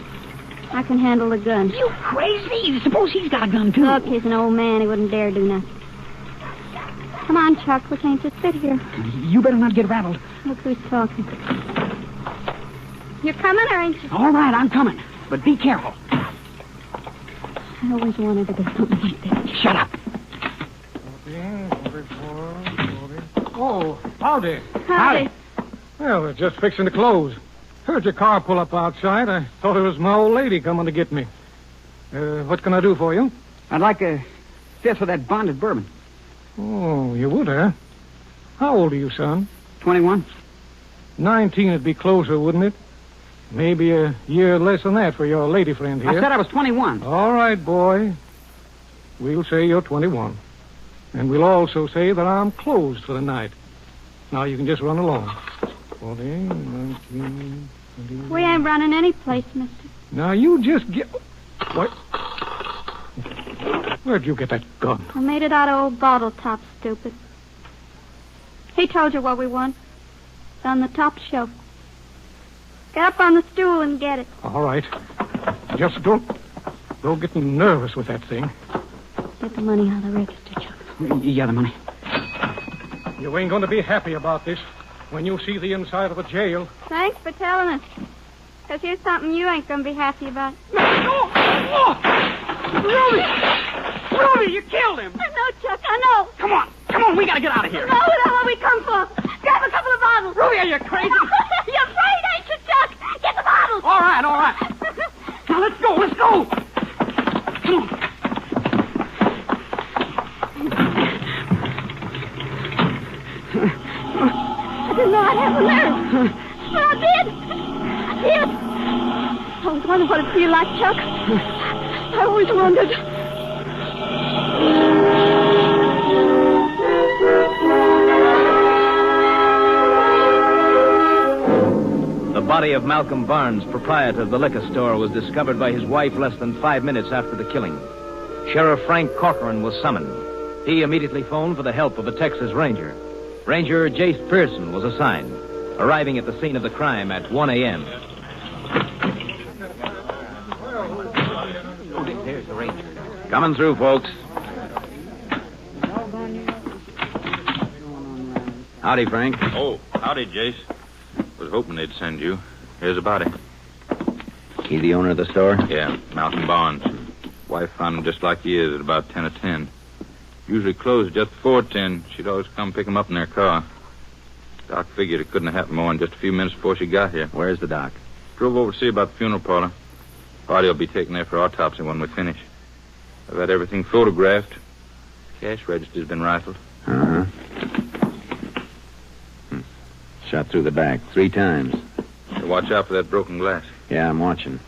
[SPEAKER 9] I can handle the gun.
[SPEAKER 11] You crazy? Suppose he's got a gun, too.
[SPEAKER 9] Look, he's an old man. He wouldn't dare do nothing. Come on, Chuck. We can't just sit here.
[SPEAKER 11] You better not get rattled.
[SPEAKER 9] Look who's talking. You're coming, or ain't you?
[SPEAKER 11] All right, I'm coming. But be careful.
[SPEAKER 9] I always wanted to do something like this.
[SPEAKER 11] Shut up.
[SPEAKER 12] Oh, howdy.
[SPEAKER 9] Howdy.
[SPEAKER 12] Well, we're just fixing to close. Heard your car pull up outside. I thought it was my old lady coming to get me. What can I do for you?
[SPEAKER 11] I'd like a fifth of that bonded bourbon.
[SPEAKER 12] Oh, you would, huh? How old are you, son?
[SPEAKER 11] 21.
[SPEAKER 12] 19 would be closer, wouldn't it? Maybe a year less than that for your lady friend here.
[SPEAKER 11] I said I was 21.
[SPEAKER 12] All right, boy. We'll say you're 21. And we'll also say that I'm closed for the night. Now you can just run along. 40, 19, 20.
[SPEAKER 9] We ain't running any place, mister.
[SPEAKER 12] Now you just get... What? Where'd you get that gun?
[SPEAKER 9] I made it out of old bottle top, stupid. He told you what we want. It's on the top shelf. Get up on the stool and get it.
[SPEAKER 12] All right. Just don't get nervous with that thing.
[SPEAKER 9] Get the money out of the register, Chuck.
[SPEAKER 11] Yeah, the money.
[SPEAKER 12] You ain't going to be happy about this when you see the inside of a jail.
[SPEAKER 9] Thanks for telling us. Because here's something you ain't going to be happy about.
[SPEAKER 11] Oh! Ruby! Ruby, you killed him!
[SPEAKER 9] I know, Chuck, I know.
[SPEAKER 11] Come on, we gotta get out of here.
[SPEAKER 9] No, that's what we come for. Grab a couple of bottles.
[SPEAKER 11] Ruby, are you crazy?
[SPEAKER 9] You're afraid, ain't you, Chuck? Get the bottles.
[SPEAKER 11] All right. Now, let's go. Come on.
[SPEAKER 9] I didn't know I'd have the nerve. But I did. Wonder what it feel like, Chuck. I always wondered.
[SPEAKER 13] The body of Malcolm Barnes, proprietor of the liquor store, was discovered by his wife less than 5 minutes after the killing. Sheriff Frank Corcoran was summoned. He immediately phoned for the help of a Texas Ranger. Ranger Jace Pearson was assigned, arriving at the scene of the crime at 1 a.m.
[SPEAKER 7] There's the Ranger. Coming through, folks. Howdy, Frank.
[SPEAKER 14] Oh, howdy, Jace. Was hoping they'd send you. Here's a body.
[SPEAKER 7] He the owner of the store?
[SPEAKER 14] Yeah, Malcolm Barnes. Wife found him just like he is at about 10 or 10. Usually closed just before 10. She'd always come pick him up in their car. Doc figured it couldn't have happened more than just a few minutes before she got here.
[SPEAKER 7] Where's the doc?
[SPEAKER 14] Drove over to see about the funeral parlor. Body will be taken there for autopsy when we finish. I've had everything photographed. Cash register's been rifled.
[SPEAKER 7] Uh-huh. Shot through the back 3 times.
[SPEAKER 14] So watch out for that broken glass.
[SPEAKER 7] Yeah, I'm watching.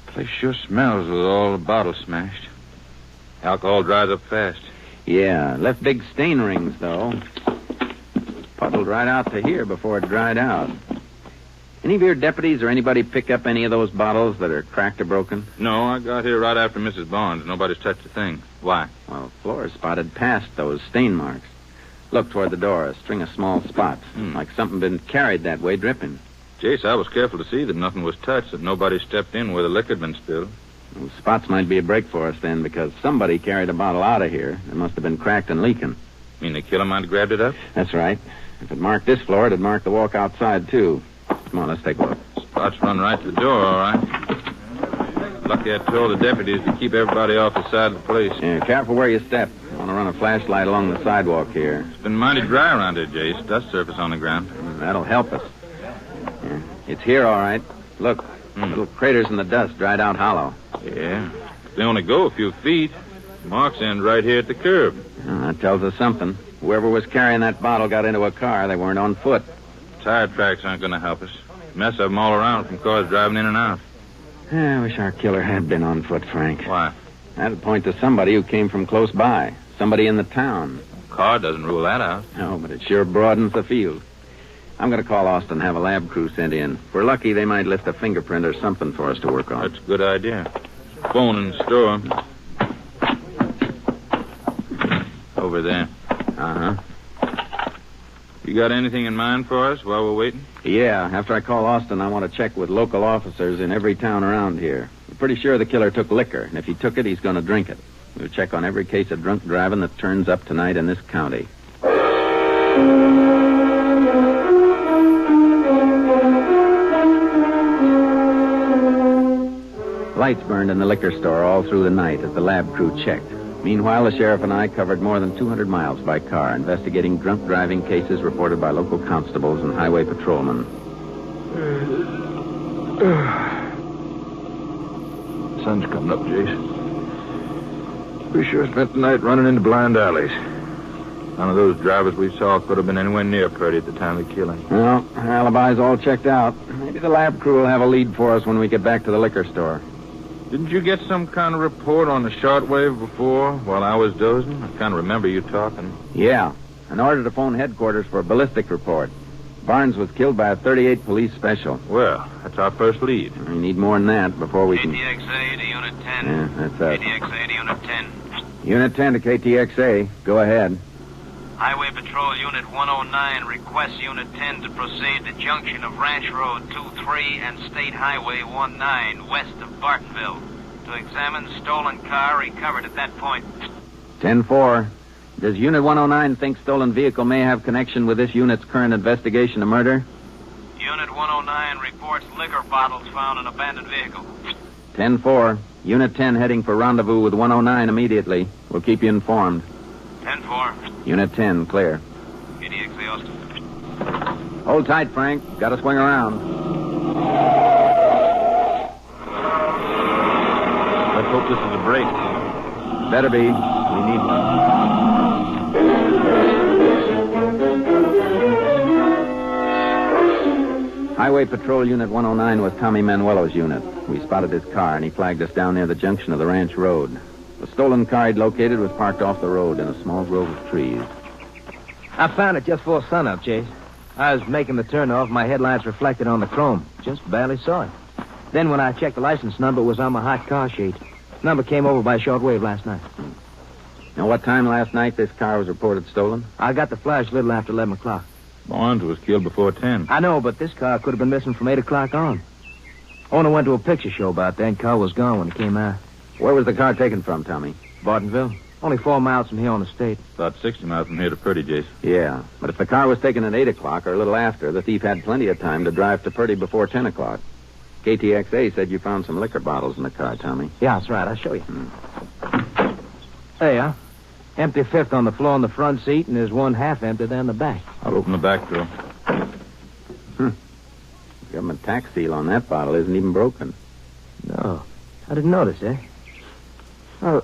[SPEAKER 14] Place sure smells with all the bottles smashed. Alcohol dries up fast.
[SPEAKER 7] Yeah, left big stain rings, though. Puddled right out to here before it dried out. Any of your deputies or anybody pick up any of those bottles that are cracked or broken?
[SPEAKER 14] No, I got here right after Mrs. Barnes. Nobody's touched a thing. Why?
[SPEAKER 7] Well, the floor is spotted past those stain marks. Look toward the door, a string of small spots. Like something been carried that way, dripping.
[SPEAKER 14] Jace, I was careful to see that nothing was touched, that nobody stepped in where the liquor had been spilled.
[SPEAKER 7] Those spots might be a break for us then, because somebody carried a bottle out of here. It must have been cracked and leaking.
[SPEAKER 14] You mean the killer might have grabbed it up?
[SPEAKER 7] That's right. If it marked this floor, it'd mark the walk outside, too. Come on, let's take a look.
[SPEAKER 14] Spots run right to the door, all right. Lucky I told the deputies to keep everybody off the side of the place.
[SPEAKER 7] Yeah, careful where you step. I want to run a flashlight along the sidewalk here.
[SPEAKER 14] It's been mighty dry around here, Jace. Dust surface on the ground.
[SPEAKER 7] That'll help us. Yeah, it's here, all right. Look, little craters in the dust, dried out hollow.
[SPEAKER 14] Yeah. They only go a few feet. Marks end right here at the curb.
[SPEAKER 7] Well, that tells us something. Whoever was carrying that bottle got into a car. They weren't on foot.
[SPEAKER 14] Tire tracks aren't going to help us. Mess of them all around from cars driving in and out.
[SPEAKER 7] I wish our killer had been on foot, Frank.
[SPEAKER 14] Why?
[SPEAKER 7] That'd point to somebody who came from close by. Somebody in the town.
[SPEAKER 14] Car doesn't rule that out.
[SPEAKER 7] No, but it sure broadens the field. I'm going to call Austin and have a lab crew sent in. If we're lucky, they might lift a fingerprint or something for us to work on.
[SPEAKER 14] That's a good idea. Phone in the store. Over there.
[SPEAKER 7] Uh-huh.
[SPEAKER 14] You got anything in mind for us while we're waiting?
[SPEAKER 7] Yeah, after I call Austin, I want to check with local officers in every town around here. I'm pretty sure the killer took liquor, and if he took it, he's going to drink it. We'll check on every case of drunk driving that turns up tonight in this county. Lights burned in the liquor store all through the night as the lab crew checked. Meanwhile, the sheriff and I covered more than 200 miles by car, investigating drunk driving cases reported by local constables and highway patrolmen.
[SPEAKER 6] Sun's coming up, Jace. We sure spent the night running into blind alleys.
[SPEAKER 14] None of those drivers we saw could have been anywhere near Purdy at the time of the killing.
[SPEAKER 7] Well, alibis all checked out. Maybe the lab crew will have a lead for us when we get back to the liquor store.
[SPEAKER 14] Didn't you get some kind of report on the shortwave before while I was dozing? I kind of remember you talking.
[SPEAKER 7] Yeah. An order to phone headquarters for a ballistic report. Barnes was killed by a 38 police special.
[SPEAKER 14] Well, that's our first lead.
[SPEAKER 7] We need more than that before we can...
[SPEAKER 15] KTXA to Unit 10.
[SPEAKER 7] Yeah, that's us.
[SPEAKER 15] KTXA to Unit 10.
[SPEAKER 7] Unit 10 to KTXA. Go ahead.
[SPEAKER 15] Highway Patrol Unit 109 requests Unit 10 to proceed to junction of Ranch Road 23 and State Highway 19 west of Bartonville to examine stolen car recovered at that point.
[SPEAKER 7] 10-4. Does Unit 109 think stolen vehicle may have connection with this unit's current investigation of murder?
[SPEAKER 15] Unit 109 reports liquor bottles found in abandoned vehicle.
[SPEAKER 7] 10-4. Unit 10 heading for rendezvous with 109 immediately. We'll keep you informed.
[SPEAKER 15] 10-4.
[SPEAKER 7] Unit 10, clear.
[SPEAKER 15] KTXA Austin.
[SPEAKER 7] Hold tight, Frank. Got to swing around.
[SPEAKER 14] Let's hope this is a break.
[SPEAKER 7] Better be. We need one. Highway Patrol Unit 109 was Tommy Manuelo's unit. We spotted his car, and he flagged us down near the junction of the ranch road. The stolen car he'd located was parked off the road in a small grove of trees.
[SPEAKER 13] I found it just before sunup, Chase. I was making the turnoff. My headlights reflected on the chrome. Just barely saw it. Then when I checked the license number, it was on my hot car sheet. Number came over by shortwave last night.
[SPEAKER 7] Now, what time last night this car was reported stolen?
[SPEAKER 13] I got the flash a little after 11 o'clock.
[SPEAKER 14] Barnes was killed before 10.
[SPEAKER 13] I know, but this car could have been missing from 8 o'clock on. Owner went to a picture show about that, and car was gone when it came out.
[SPEAKER 7] Where was the car taken from, Tommy?
[SPEAKER 13] Bartonville. Only 4 miles from here on the state.
[SPEAKER 14] About 60 miles from here to Purdy, Jason.
[SPEAKER 7] Yeah, but if the car was taken at 8 o'clock or a little after, the thief had plenty of time to drive to Purdy before 10 o'clock. KTXA said you found some liquor bottles in the car, Tommy.
[SPEAKER 13] Yeah, that's right. I'll show you. There you are. Empty fifth on the floor in the front seat, and there's one half empty down the back.
[SPEAKER 14] I'll open the back door.
[SPEAKER 7] Government tax seal on that bottle isn't even broken.
[SPEAKER 13] No. I didn't notice, eh? Oh,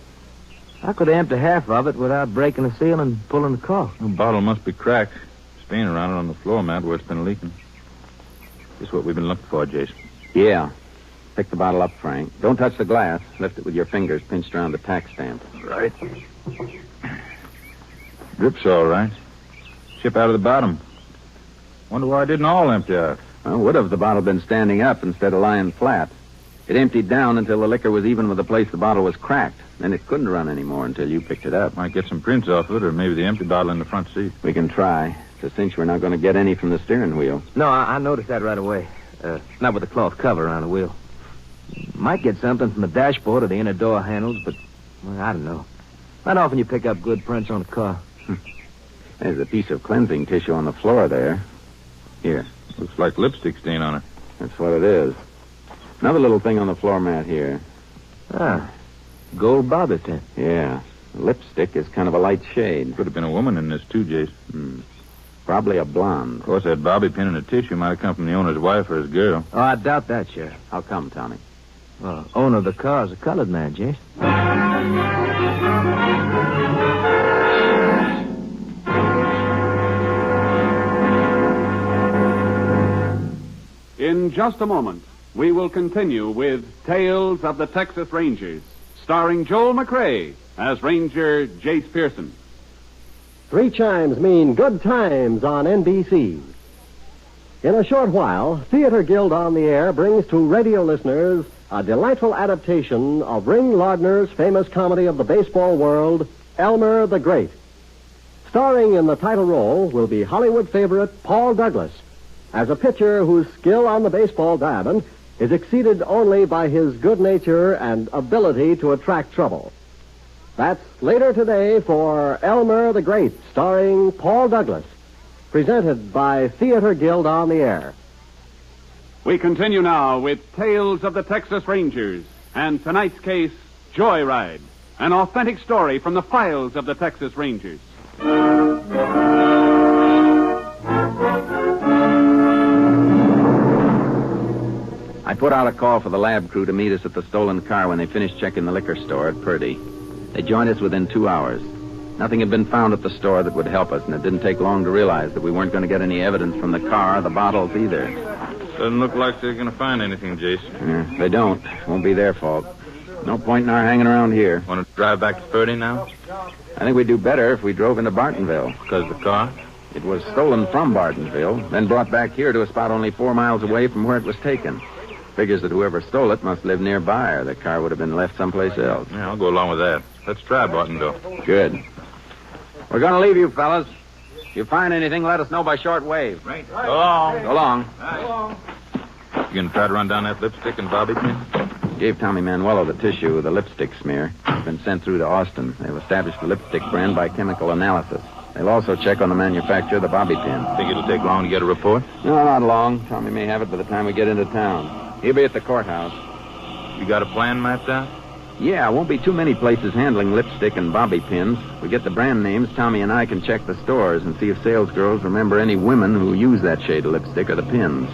[SPEAKER 13] how could they empty half of it without breaking the seal and pulling the cork?
[SPEAKER 14] The bottle must be cracked. Stain around it on the floor mat where it's been leaking. Just what we've been looking for, Jason.
[SPEAKER 7] Yeah. Pick the bottle up, Frank. Don't touch the glass. Lift it with your fingers pinched around the tax stamp.
[SPEAKER 14] Right. Drip's all right. Chip out of the bottom. Wonder why it didn't all empty out.
[SPEAKER 7] Well, would have the bottle been standing up instead of lying flat. It emptied down until the liquor was even with the place the bottle was cracked. Then it couldn't run anymore until you picked it up.
[SPEAKER 14] Might get some prints off of it, or maybe the empty bottle in the front seat.
[SPEAKER 7] We can try. It's a cinch we're not going to get any from the steering wheel.
[SPEAKER 13] No, I noticed that right away. Not with the cloth cover around the wheel. Might get something from the dashboard or the inner door handles, but well, I don't know. Not often you pick up good prints on a car.
[SPEAKER 7] There's a piece of cleansing tissue on the floor there. Here.
[SPEAKER 14] Looks like lipstick stain on it.
[SPEAKER 7] That's what it is. Another little thing on the floor mat here.
[SPEAKER 13] Ah, gold bobby pin.
[SPEAKER 7] Yeah. The lipstick is kind of a light shade.
[SPEAKER 14] Could have been a woman in this, too, Jason.
[SPEAKER 7] Probably a blonde.
[SPEAKER 14] Of course, that bobby pin in the tissue might have come from the owner's wife or his girl.
[SPEAKER 13] Oh, I doubt that, Sheriff.
[SPEAKER 7] How come, Tommy?
[SPEAKER 13] Well, owner of the car is a colored man, Jason.
[SPEAKER 2] In just a moment, we will continue with Tales of the Texas Rangers, starring Joel McCrea as Ranger Jace Pearson.
[SPEAKER 10] 3 chimes mean good times on NBC. In a short while, Theater Guild on the Air brings to radio listeners a delightful adaptation of Ring Lardner's famous comedy of the baseball world, Elmer the Great. Starring in the title role will be Hollywood favorite Paul Douglas, as a pitcher whose skill on the baseball diamond is exceeded only by his good nature and ability to attract trouble. That's later today for Elmer the Great, starring Paul Douglas, presented by Theater Guild on the Air.
[SPEAKER 2] We continue now with Tales of the Texas Rangers and tonight's case, Joyride, an authentic story from the files of the Texas Rangers.
[SPEAKER 7] I put out a call for the lab crew to meet us at the stolen car when they finished checking the liquor store at Purdy. They joined us within 2 hours. Nothing had been found at the store that would help us, and it didn't take long to realize that we weren't going to get any evidence from the car or the bottles either.
[SPEAKER 14] Doesn't look like they're going to find anything, Jason.
[SPEAKER 7] They don't. Won't be their fault. No point in our hanging around here.
[SPEAKER 14] Want to drive back to Purdy now?
[SPEAKER 7] I think we'd do better if we drove into Bartonville.
[SPEAKER 14] Because the car?
[SPEAKER 7] It was stolen from Bartonville, then brought back here to a spot only 4 miles away from where it was taken. Figures that whoever stole it must live nearby, or the car would have been left someplace else.
[SPEAKER 14] Yeah, I'll go along with that. Let's try Bartonville.
[SPEAKER 7] Good. We're going to leave you, fellas. If you find anything, let us know by short wave.
[SPEAKER 14] Right. Go along.
[SPEAKER 7] Go along.
[SPEAKER 14] Right. You going to try to run down that lipstick and bobby pin?
[SPEAKER 7] Gave Tommy Manuelo the tissue with the lipstick smear. It's been sent through to Austin. They've established the lipstick brand by chemical analysis. They'll also check on the manufacturer of the bobby pin.
[SPEAKER 14] Think it'll take long to get a report?
[SPEAKER 7] No, not long. Tommy may have it by the time we get into town. He'll be at the courthouse.
[SPEAKER 14] You got a plan mapped out?
[SPEAKER 7] Yeah, won't be too many places handling lipstick and bobby pins. If we get the brand names, Tommy and I can check the stores and see if salesgirls remember any women who use that shade of lipstick or the pins.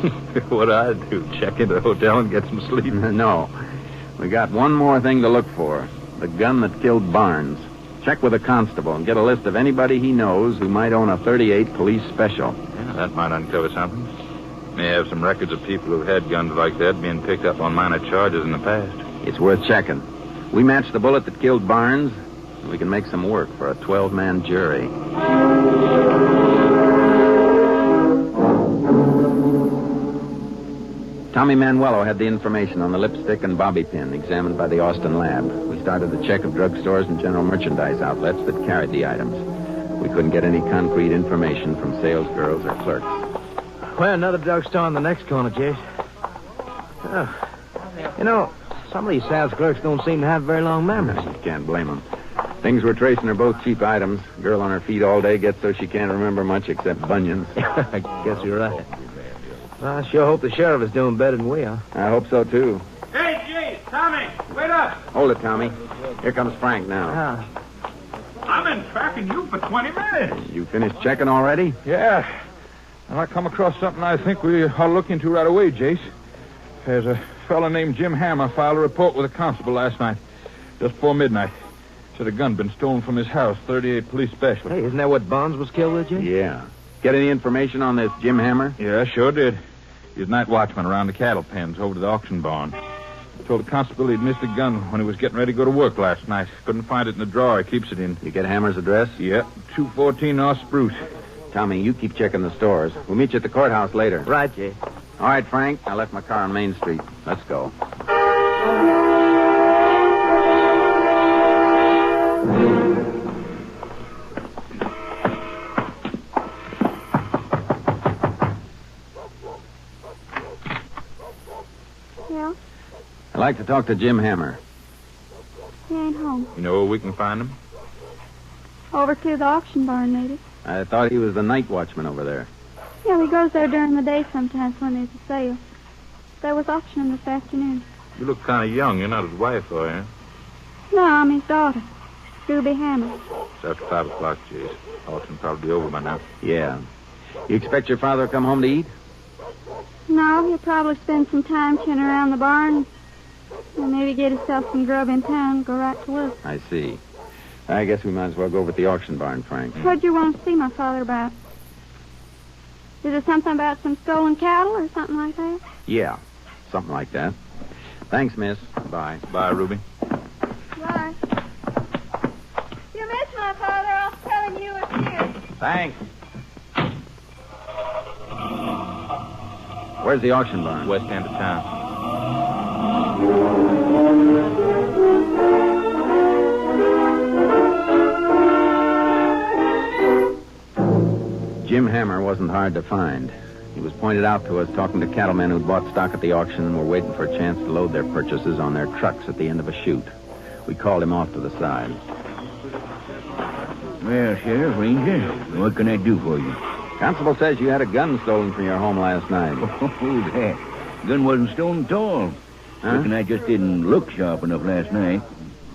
[SPEAKER 14] What'd I do? Check into the hotel and get some sleep?
[SPEAKER 7] No. We got one more thing to look for. The gun that killed Barnes. Check with a constable and get a list of anybody he knows who might own a .38 police special.
[SPEAKER 14] Yeah, that might uncover something. May have some records of people who've had guns like that being picked up on minor charges in the past.
[SPEAKER 7] It's worth checking. We match the bullet that killed Barnes, and we can make some work for a 12-man jury. Tommy Manuelo had the information on the lipstick and bobby pin examined by the Austin lab. We started the check of drugstores and general merchandise outlets that carried the items. We couldn't get any concrete information from salesgirls or clerks.
[SPEAKER 13] Well, another drugstore on the next corner, Jace. Oh. You know, some of these sales clerks don't seem to have very long memories.
[SPEAKER 7] You can't blame them. Things we're tracing are both cheap items. Girl on her feet all day gets so she can't remember much except bunions.
[SPEAKER 13] I guess you're right. Well, I sure hope the sheriff is doing better than we are.
[SPEAKER 7] I hope so, too.
[SPEAKER 11] Hey, Jace, Tommy, wait up.
[SPEAKER 7] Hold it, Tommy. Here comes Frank now.
[SPEAKER 11] I've been tracking you for 20 minutes.
[SPEAKER 7] You finished checking already?
[SPEAKER 16] Yeah. And I come across something I think we ought to look into right away, Jace. There's a fella named Jim Hammer filed a report with a constable last night, just before midnight. Said a gun been stolen from his house, 38 police special.
[SPEAKER 13] Hey, isn't that what Barnes was killed with, Jim?
[SPEAKER 7] Yeah. Get any information on this Jim Hammer?
[SPEAKER 16] Yeah, sure did. He was night watchman around the cattle pens over to the auction barn. Told the constable he'd missed a gun when he was getting ready to go to work last night. Couldn't find it in the drawer he keeps it in.
[SPEAKER 7] You get Hammer's address?
[SPEAKER 16] Yep, 214 North Spruce.
[SPEAKER 7] Tommy, you keep checking the stores. We'll meet you at the courthouse later.
[SPEAKER 13] Right, Jay.
[SPEAKER 7] All right, Frank. I left my car on Main Street. Let's go.
[SPEAKER 9] Yeah?
[SPEAKER 7] I'd like to talk to Jim Hammer.
[SPEAKER 9] He ain't home.
[SPEAKER 14] You know where we can find him?
[SPEAKER 9] Over to the auction barn, maybe.
[SPEAKER 7] I thought he was the night watchman over there.
[SPEAKER 9] Yeah, he goes there during the day sometimes when there's a sale. There was auction this afternoon.
[SPEAKER 14] You look kind of young. You're not his wife, are you?
[SPEAKER 9] No, I'm his daughter, Ruby Hammer.
[SPEAKER 14] It's after 5 o'clock, Jace. Auction probably be over by now.
[SPEAKER 7] Yeah. You expect your father to come home to eat?
[SPEAKER 9] No, he'll probably spend some time chewing around the barn and maybe get himself some grub in town and go right to work.
[SPEAKER 7] I see. I guess we might as well go over at the auction barn, Frank.
[SPEAKER 9] What'd you want to see my father about? Is it something about some stolen cattle or something like that?
[SPEAKER 7] Yeah, something like that. Thanks, miss. Bye.
[SPEAKER 14] Bye, Ruby.
[SPEAKER 9] Bye. You missed my father. I was telling you was here.
[SPEAKER 7] Thanks. Where's the auction barn?
[SPEAKER 14] West end of town.
[SPEAKER 7] Jim Hammer wasn't hard to find. He was pointed out to us talking to cattlemen who'd bought stock at the auction and were waiting for a chance to load their purchases on their trucks at the end of a chute. We called him off to the side.
[SPEAKER 6] Well, Sheriff, Ranger, what can I do for you?
[SPEAKER 7] Constable says you had a gun stolen from your home last night.
[SPEAKER 6] Oh, that. Gun wasn't stolen at all.
[SPEAKER 7] Huh?
[SPEAKER 6] Reckon I just didn't look sharp enough last night.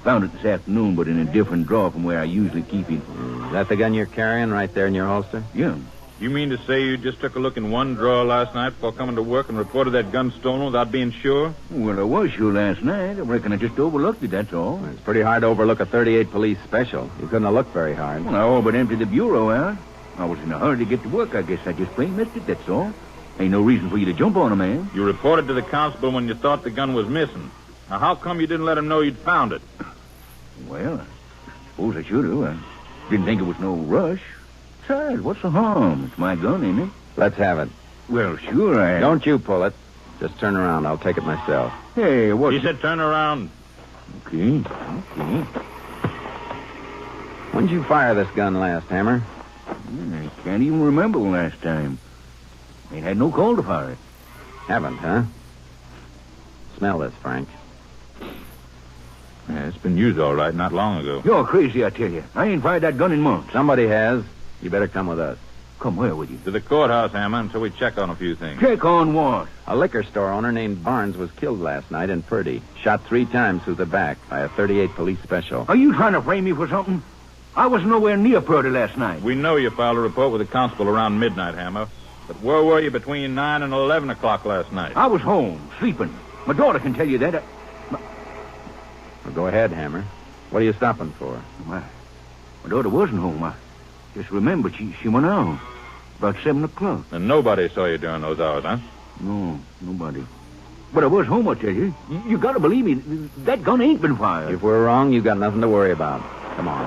[SPEAKER 6] Found it this afternoon, but in a different drawer from where I usually keep it.
[SPEAKER 7] Is that the gun you're carrying right there in your holster?
[SPEAKER 6] Yeah.
[SPEAKER 14] You mean to say you just took a look in one drawer last night before coming to work and reported that gun stolen without being sure?
[SPEAKER 6] Well, I was sure last night. I reckon I just overlooked it, that's all.
[SPEAKER 7] It's pretty hard to overlook a 38 police special. You couldn't have looked very hard.
[SPEAKER 6] Well, I all but emptied the bureau out. I was in a hurry to get to work. I guess I just plain missed it, that's all. Ain't no reason for you to jump on a man.
[SPEAKER 14] You reported to the constable when you thought the gun was missing. Now, how come you didn't let him know you'd found it?
[SPEAKER 6] Well, I suppose I should have. I didn't think it was no rush. Besides, what's the harm? It's my gun, ain't it?
[SPEAKER 7] Let's have it.
[SPEAKER 6] Well, sure, I...
[SPEAKER 7] Don't you pull it. Just turn around. I'll take it myself.
[SPEAKER 6] Hey, what...
[SPEAKER 14] He said turn around.
[SPEAKER 6] Okay.
[SPEAKER 7] When did you fire this gun last, Hammer?
[SPEAKER 6] I can't even remember the last time. Ain't had no call to fire it.
[SPEAKER 7] Haven't, huh? Smell this, Frank.
[SPEAKER 14] Yeah, it's been used all right not long ago.
[SPEAKER 6] You're crazy, I tell you. I ain't fired that gun in months.
[SPEAKER 7] Somebody has. You better come with us.
[SPEAKER 6] Come where with you?
[SPEAKER 14] To the courthouse, Hammer, until we check on a few things.
[SPEAKER 6] Check on what?
[SPEAKER 7] A liquor store owner named Barnes was killed last night in Purdy. Shot 3 times through the back by a 38 police special.
[SPEAKER 6] Are you trying to frame me for something? I was nowhere near Purdy last night.
[SPEAKER 14] We know you filed a report with the constable around midnight, Hammer. But where were you between 9 and 11 o'clock last night?
[SPEAKER 6] I was home, sleeping. My daughter can tell you that.
[SPEAKER 7] Well, go ahead, Hammer. What are you stopping for?
[SPEAKER 6] My daughter wasn't home. I just remembered she went out.
[SPEAKER 17] About 7 o'clock.
[SPEAKER 14] And nobody saw you during those hours, huh?
[SPEAKER 17] No, nobody. But I was home, I tell you. You gotta believe me. That gun ain't been fired.
[SPEAKER 7] If we're wrong, you got nothing to worry about. Come on.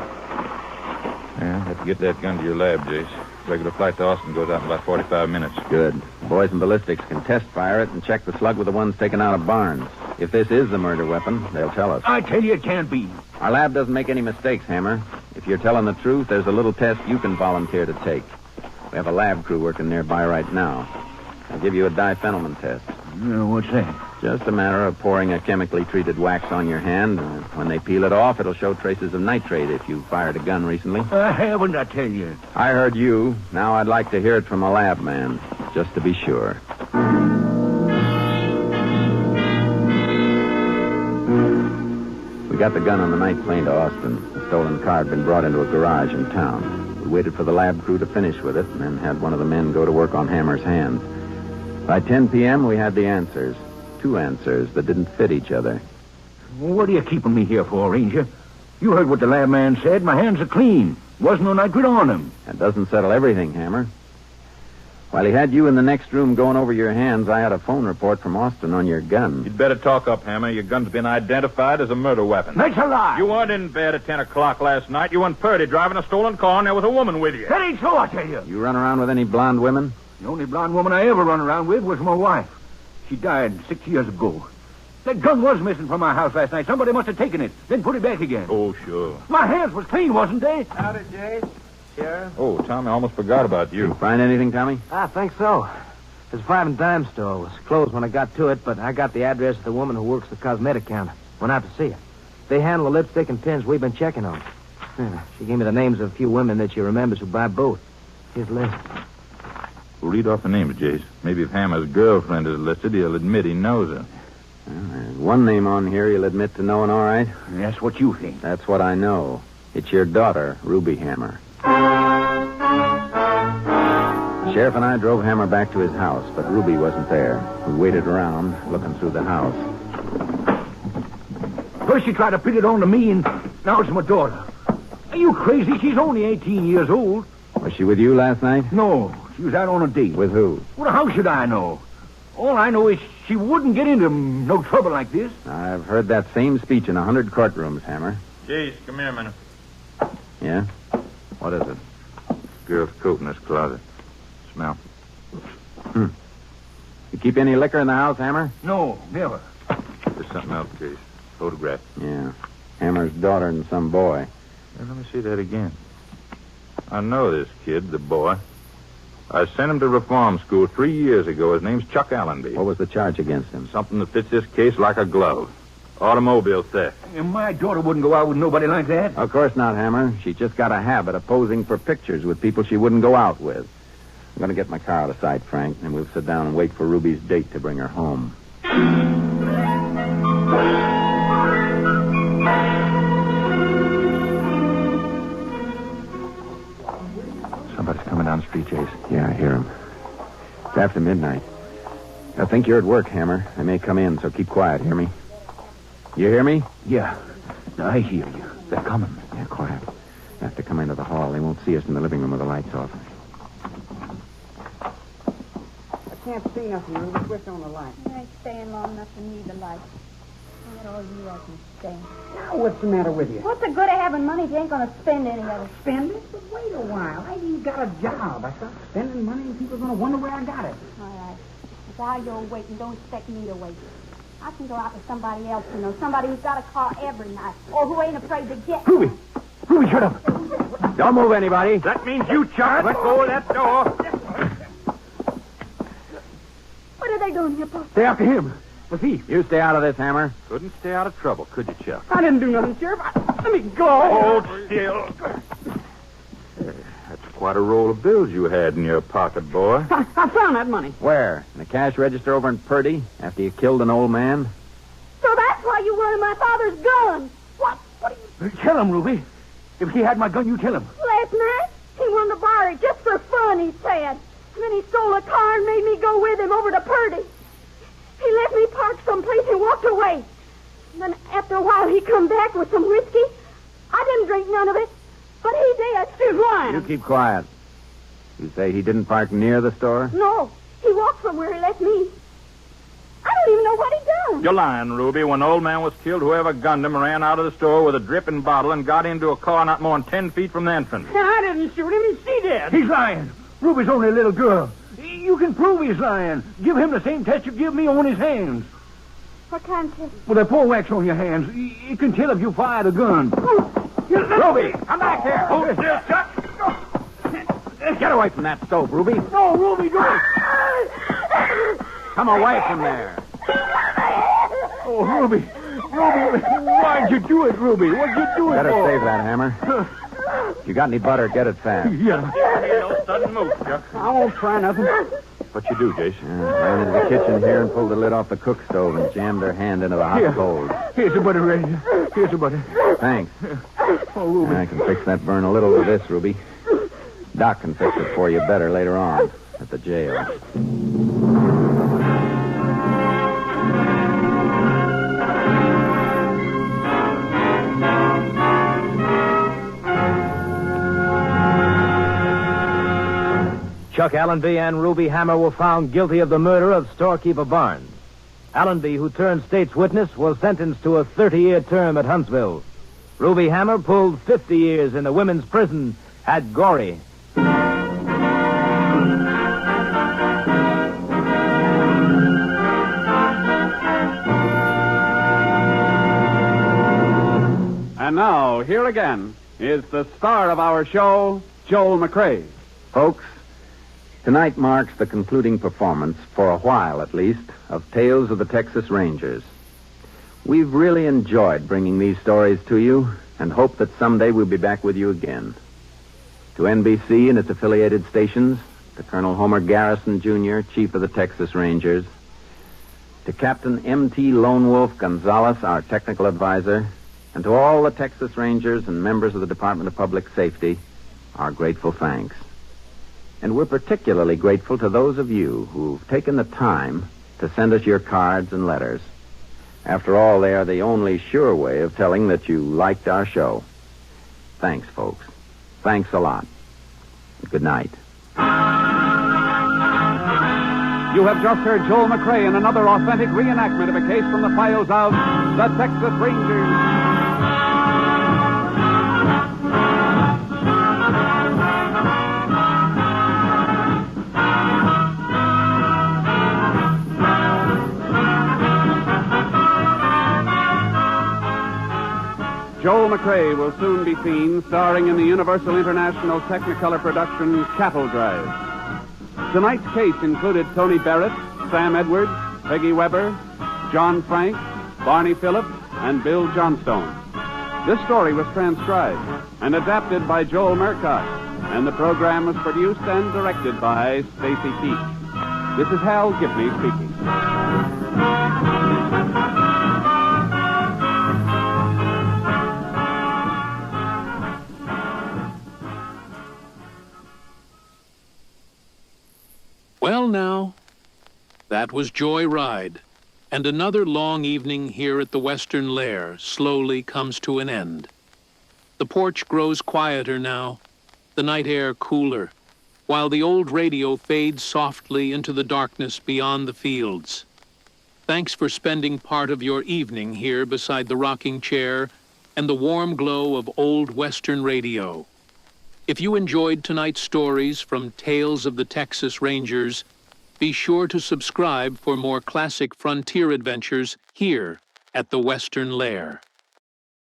[SPEAKER 14] Yeah, have to get that gun to your lab, Jace. Regular flight to Austin goes out in about 45 minutes.
[SPEAKER 7] Good. Boys in ballistics can test fire it and check the slug with the ones taken out of Barnes. If this is the murder weapon, they'll tell us.
[SPEAKER 17] I tell you, it can't be.
[SPEAKER 7] Our lab doesn't make any mistakes, Hammer. If you're telling the truth, there's a little test you can volunteer to take. We have a lab crew working nearby right now. I'll give you a diphenylman test.
[SPEAKER 17] What's that?
[SPEAKER 7] Just a matter of pouring a chemically treated wax on your hand. And when they peel it off, it'll show traces of nitrate if you fired a gun recently.
[SPEAKER 17] I haven't, I tell you.
[SPEAKER 7] I heard you. Now I'd like to hear it from a lab man, just to be sure. We got the gun on the night plane to Austin. The stolen car had been brought into a garage in town. We waited for the lab crew to finish with it and then had one of the men go to work on Hammer's hands. By 10 p.m., we had the answers. 2 answers that didn't fit each other.
[SPEAKER 17] What are you keeping me here for, Ranger? You heard what the lab man said. My hands are clean. Wasn't no nitrate on them.
[SPEAKER 7] That doesn't settle everything, Hammer. While he had you in the next room going over your hands, I had a phone report from Austin on your gun.
[SPEAKER 14] You'd better talk up, Hammer. Your gun's been identified as a murder weapon.
[SPEAKER 17] That's a lie.
[SPEAKER 14] You weren't in bed at 10 o'clock last night. You and Purdy driving a stolen car, and there was a woman with you.
[SPEAKER 17] That ain't so, I tell you.
[SPEAKER 7] You run around with any blonde women?
[SPEAKER 17] The only blonde woman I ever run around with was my wife. She died 6 years ago. That gun was missing from my house last night. Somebody must have taken it, then put it back again.
[SPEAKER 14] Oh, sure.
[SPEAKER 17] My hands was clean, wasn't they?
[SPEAKER 18] Howdy, Jase. Sheriff.
[SPEAKER 14] Oh, Tommy, I almost forgot about you.
[SPEAKER 7] Find anything, Tommy?
[SPEAKER 13] I think so. It's a private dime store. It was closed when I got to it, but I got the address of the woman who works the cosmetic counter. Went out to see her. They handle the lipstick and pins we've been checking on. She gave me the names of a few women that she remembers who buy both. Here's the list.
[SPEAKER 14] We'll read off the names, Jace. Maybe if Hammer's girlfriend is listed, he'll admit he knows her.
[SPEAKER 7] Well, there's one name on here you'll admit to knowing all right.
[SPEAKER 17] That's what you think.
[SPEAKER 7] That's what I know. It's your daughter, Ruby Hammer. The sheriff and I drove Hammer back to his house, but Ruby wasn't there. We waited around, looking through the house.
[SPEAKER 17] First she tried to pin it on to me, and now it's my daughter. Are you crazy? She's only 18 years old.
[SPEAKER 7] Was she with you last night?
[SPEAKER 17] No, she was out on a date.
[SPEAKER 7] With who?
[SPEAKER 17] Well, how should I know? All I know is she wouldn't get into no trouble like this.
[SPEAKER 7] I've heard that same speech in 100 courtrooms, Hammer.
[SPEAKER 14] Jace, come here a minute.
[SPEAKER 7] Yeah? What is it?
[SPEAKER 14] Girl's coat in this closet. Smell.
[SPEAKER 7] You keep any liquor in the house, Hammer?
[SPEAKER 17] No, never.
[SPEAKER 14] There's something else, Jace. Photograph.
[SPEAKER 7] Yeah. Hammer's daughter and some boy.
[SPEAKER 14] Hey, let me see that again. I know this kid, the boy. I sent him to reform school 3 years ago. His name's Chuck Allenby.
[SPEAKER 7] What was the charge against him?
[SPEAKER 14] Something that fits this case like a glove. Automobile theft.
[SPEAKER 17] And my daughter wouldn't go out with nobody like that.
[SPEAKER 7] Of course not, Hammer. She just got a habit of posing for pictures with people she wouldn't go out with. I'm going to get my car out of sight, Frank, and we'll sit down and wait for Ruby's date to bring her home.
[SPEAKER 14] Somebody's coming down the street, Jace.
[SPEAKER 7] Yeah, I hear him. It's after midnight. I think you're at work, Hammer. They may come in, so keep quiet. Hear me? You hear me?
[SPEAKER 17] Yeah. I hear you. They're coming.
[SPEAKER 7] Yeah, quiet. They have to come into the hall. They won't see us in the living room with the lights off.
[SPEAKER 8] I can't see nothing, Ruby. Switch on the light.
[SPEAKER 9] I ain't staying long enough to need the light. Not all you I can stand.
[SPEAKER 8] Now, what's the matter with you?
[SPEAKER 9] What's the good of having money if you ain't going to spend any of it?
[SPEAKER 8] Spend it? But wait a while. I ain't got a job. I start spending money and people are going to wonder where I got it.
[SPEAKER 9] All right. While you're waiting, don't expect me to wait. I can go out with somebody else, you know, somebody who's got a car every night, or who ain't afraid to get one.
[SPEAKER 17] Ruby! Ruby, shut up!
[SPEAKER 7] Don't move anybody.
[SPEAKER 14] That means you, Chuck. Let go of that door.
[SPEAKER 9] What are they doing here, Paul?
[SPEAKER 17] Stay after him. The thief.
[SPEAKER 7] You stay out of this, Hammer.
[SPEAKER 14] Couldn't stay out of trouble, could you, Chuck?
[SPEAKER 8] I didn't do nothing, Sheriff. Let me go.
[SPEAKER 14] Hold still. That's quite a roll of bills you had in your pocket, boy.
[SPEAKER 8] I found that money.
[SPEAKER 7] Where? In the cash register over in Purdy after you killed an old man?
[SPEAKER 9] So that's why you wanted my father's gun. What are you...
[SPEAKER 17] Tell him, Ruby. If he had my gun, you tell him.
[SPEAKER 9] Last night, he wanted to borrow it just for fun, he said. And then he stole a car and made me go with him over to Purdy. He left me parked someplace and walked away. And then after a while, he come back with some whiskey. I didn't drink none of it, but he did.
[SPEAKER 8] She's lying.
[SPEAKER 7] You keep quiet. You say he didn't park near the store?
[SPEAKER 9] No, he walked from where he left me. I don't even know what he done.
[SPEAKER 16] You're lying, Ruby. When the old man was killed, whoever gunned him ran out of the store with a dripping bottle and got into a car not more than 10 feet from the entrance.
[SPEAKER 17] I didn't shoot him. He did. He's lying. Ruby's only a little girl. You can prove he's lying. Give him the same test you give me on his hands.
[SPEAKER 9] What kind of test?
[SPEAKER 17] Well, the pull wax on your hands. You can tell if you fired a gun. Ruby, come back here. Hold still, Chuck.
[SPEAKER 7] Get away from that stove, Ruby.
[SPEAKER 17] No, Ruby, do it.
[SPEAKER 7] Come away from there.
[SPEAKER 17] Oh, Ruby. Ruby, why'd you do it, Ruby? What'd you do it
[SPEAKER 7] Better
[SPEAKER 17] for?
[SPEAKER 7] save that hammer. If you got any butter, get it fast.
[SPEAKER 17] Yeah.
[SPEAKER 16] No sudden move, Chuck.
[SPEAKER 17] I won't try nothing.
[SPEAKER 16] What you do, Jason?
[SPEAKER 7] Ran into the kitchen here and pulled the lid off the cook stove and jammed her hand into the hot
[SPEAKER 17] Here.
[SPEAKER 7] coals.
[SPEAKER 17] Here's the butter, Ray. Here's the butter.
[SPEAKER 7] Thanks.
[SPEAKER 17] Oh, Ruby.
[SPEAKER 7] I can fix that burn a little with this, Ruby. Doc can fix it for you better later on at the jail.
[SPEAKER 13] Chuck Allenby and Ruby Hammer were found guilty of the murder of storekeeper Barnes. Allenby, who turned state's witness, was sentenced to a 30-year term at Huntsville. Ruby Hammer pulled 50 years in the women's prison at Goree.
[SPEAKER 19] And now, here again, is the star of our show, Joel McCrea.
[SPEAKER 7] Folks, tonight marks the concluding performance, for a while at least, of Tales of the Texas Rangers. We've really enjoyed bringing these stories to you and hope that someday we'll be back with you again. To NBC and its affiliated stations, to Colonel Homer Garrison, Jr., Chief of the Texas Rangers, to Captain M.T. Lone Wolf Gonzalez, our technical advisor, and to all the Texas Rangers and members of the Department of Public Safety, our grateful thanks. And we're particularly grateful to those of you who've taken the time to send us your cards and letters. After all, they are the only sure way of telling that you liked our show. Thanks, folks. Thanks a lot. Good night.
[SPEAKER 19] You have just heard Joel McCrea in another authentic reenactment of a case from the files of the Texas Rangers. Joel McCrea will soon be seen starring in the Universal International Technicolor production Cattle Drive. Tonight's case included Tony Barrett, Sam Edwards, Peggy Weber, John Frank, Barney Phillips, and Bill Johnstone. This story was transcribed and adapted by Joel Murcott, and the program was produced and directed by Stacy Keach. This is Hal Gibney speaking.
[SPEAKER 1] Well, now, that was Joy Ride, and another long evening here at the Western Lair slowly comes to an end. The porch grows quieter now, the night air cooler, while the old radio fades softly into the darkness beyond the fields. Thanks for spending part of your evening here beside the rocking chair and the warm glow of old Western radio. If you enjoyed tonight's stories from Tales of the Texas Rangers, be sure to subscribe for more classic frontier adventures here at the Western Lair.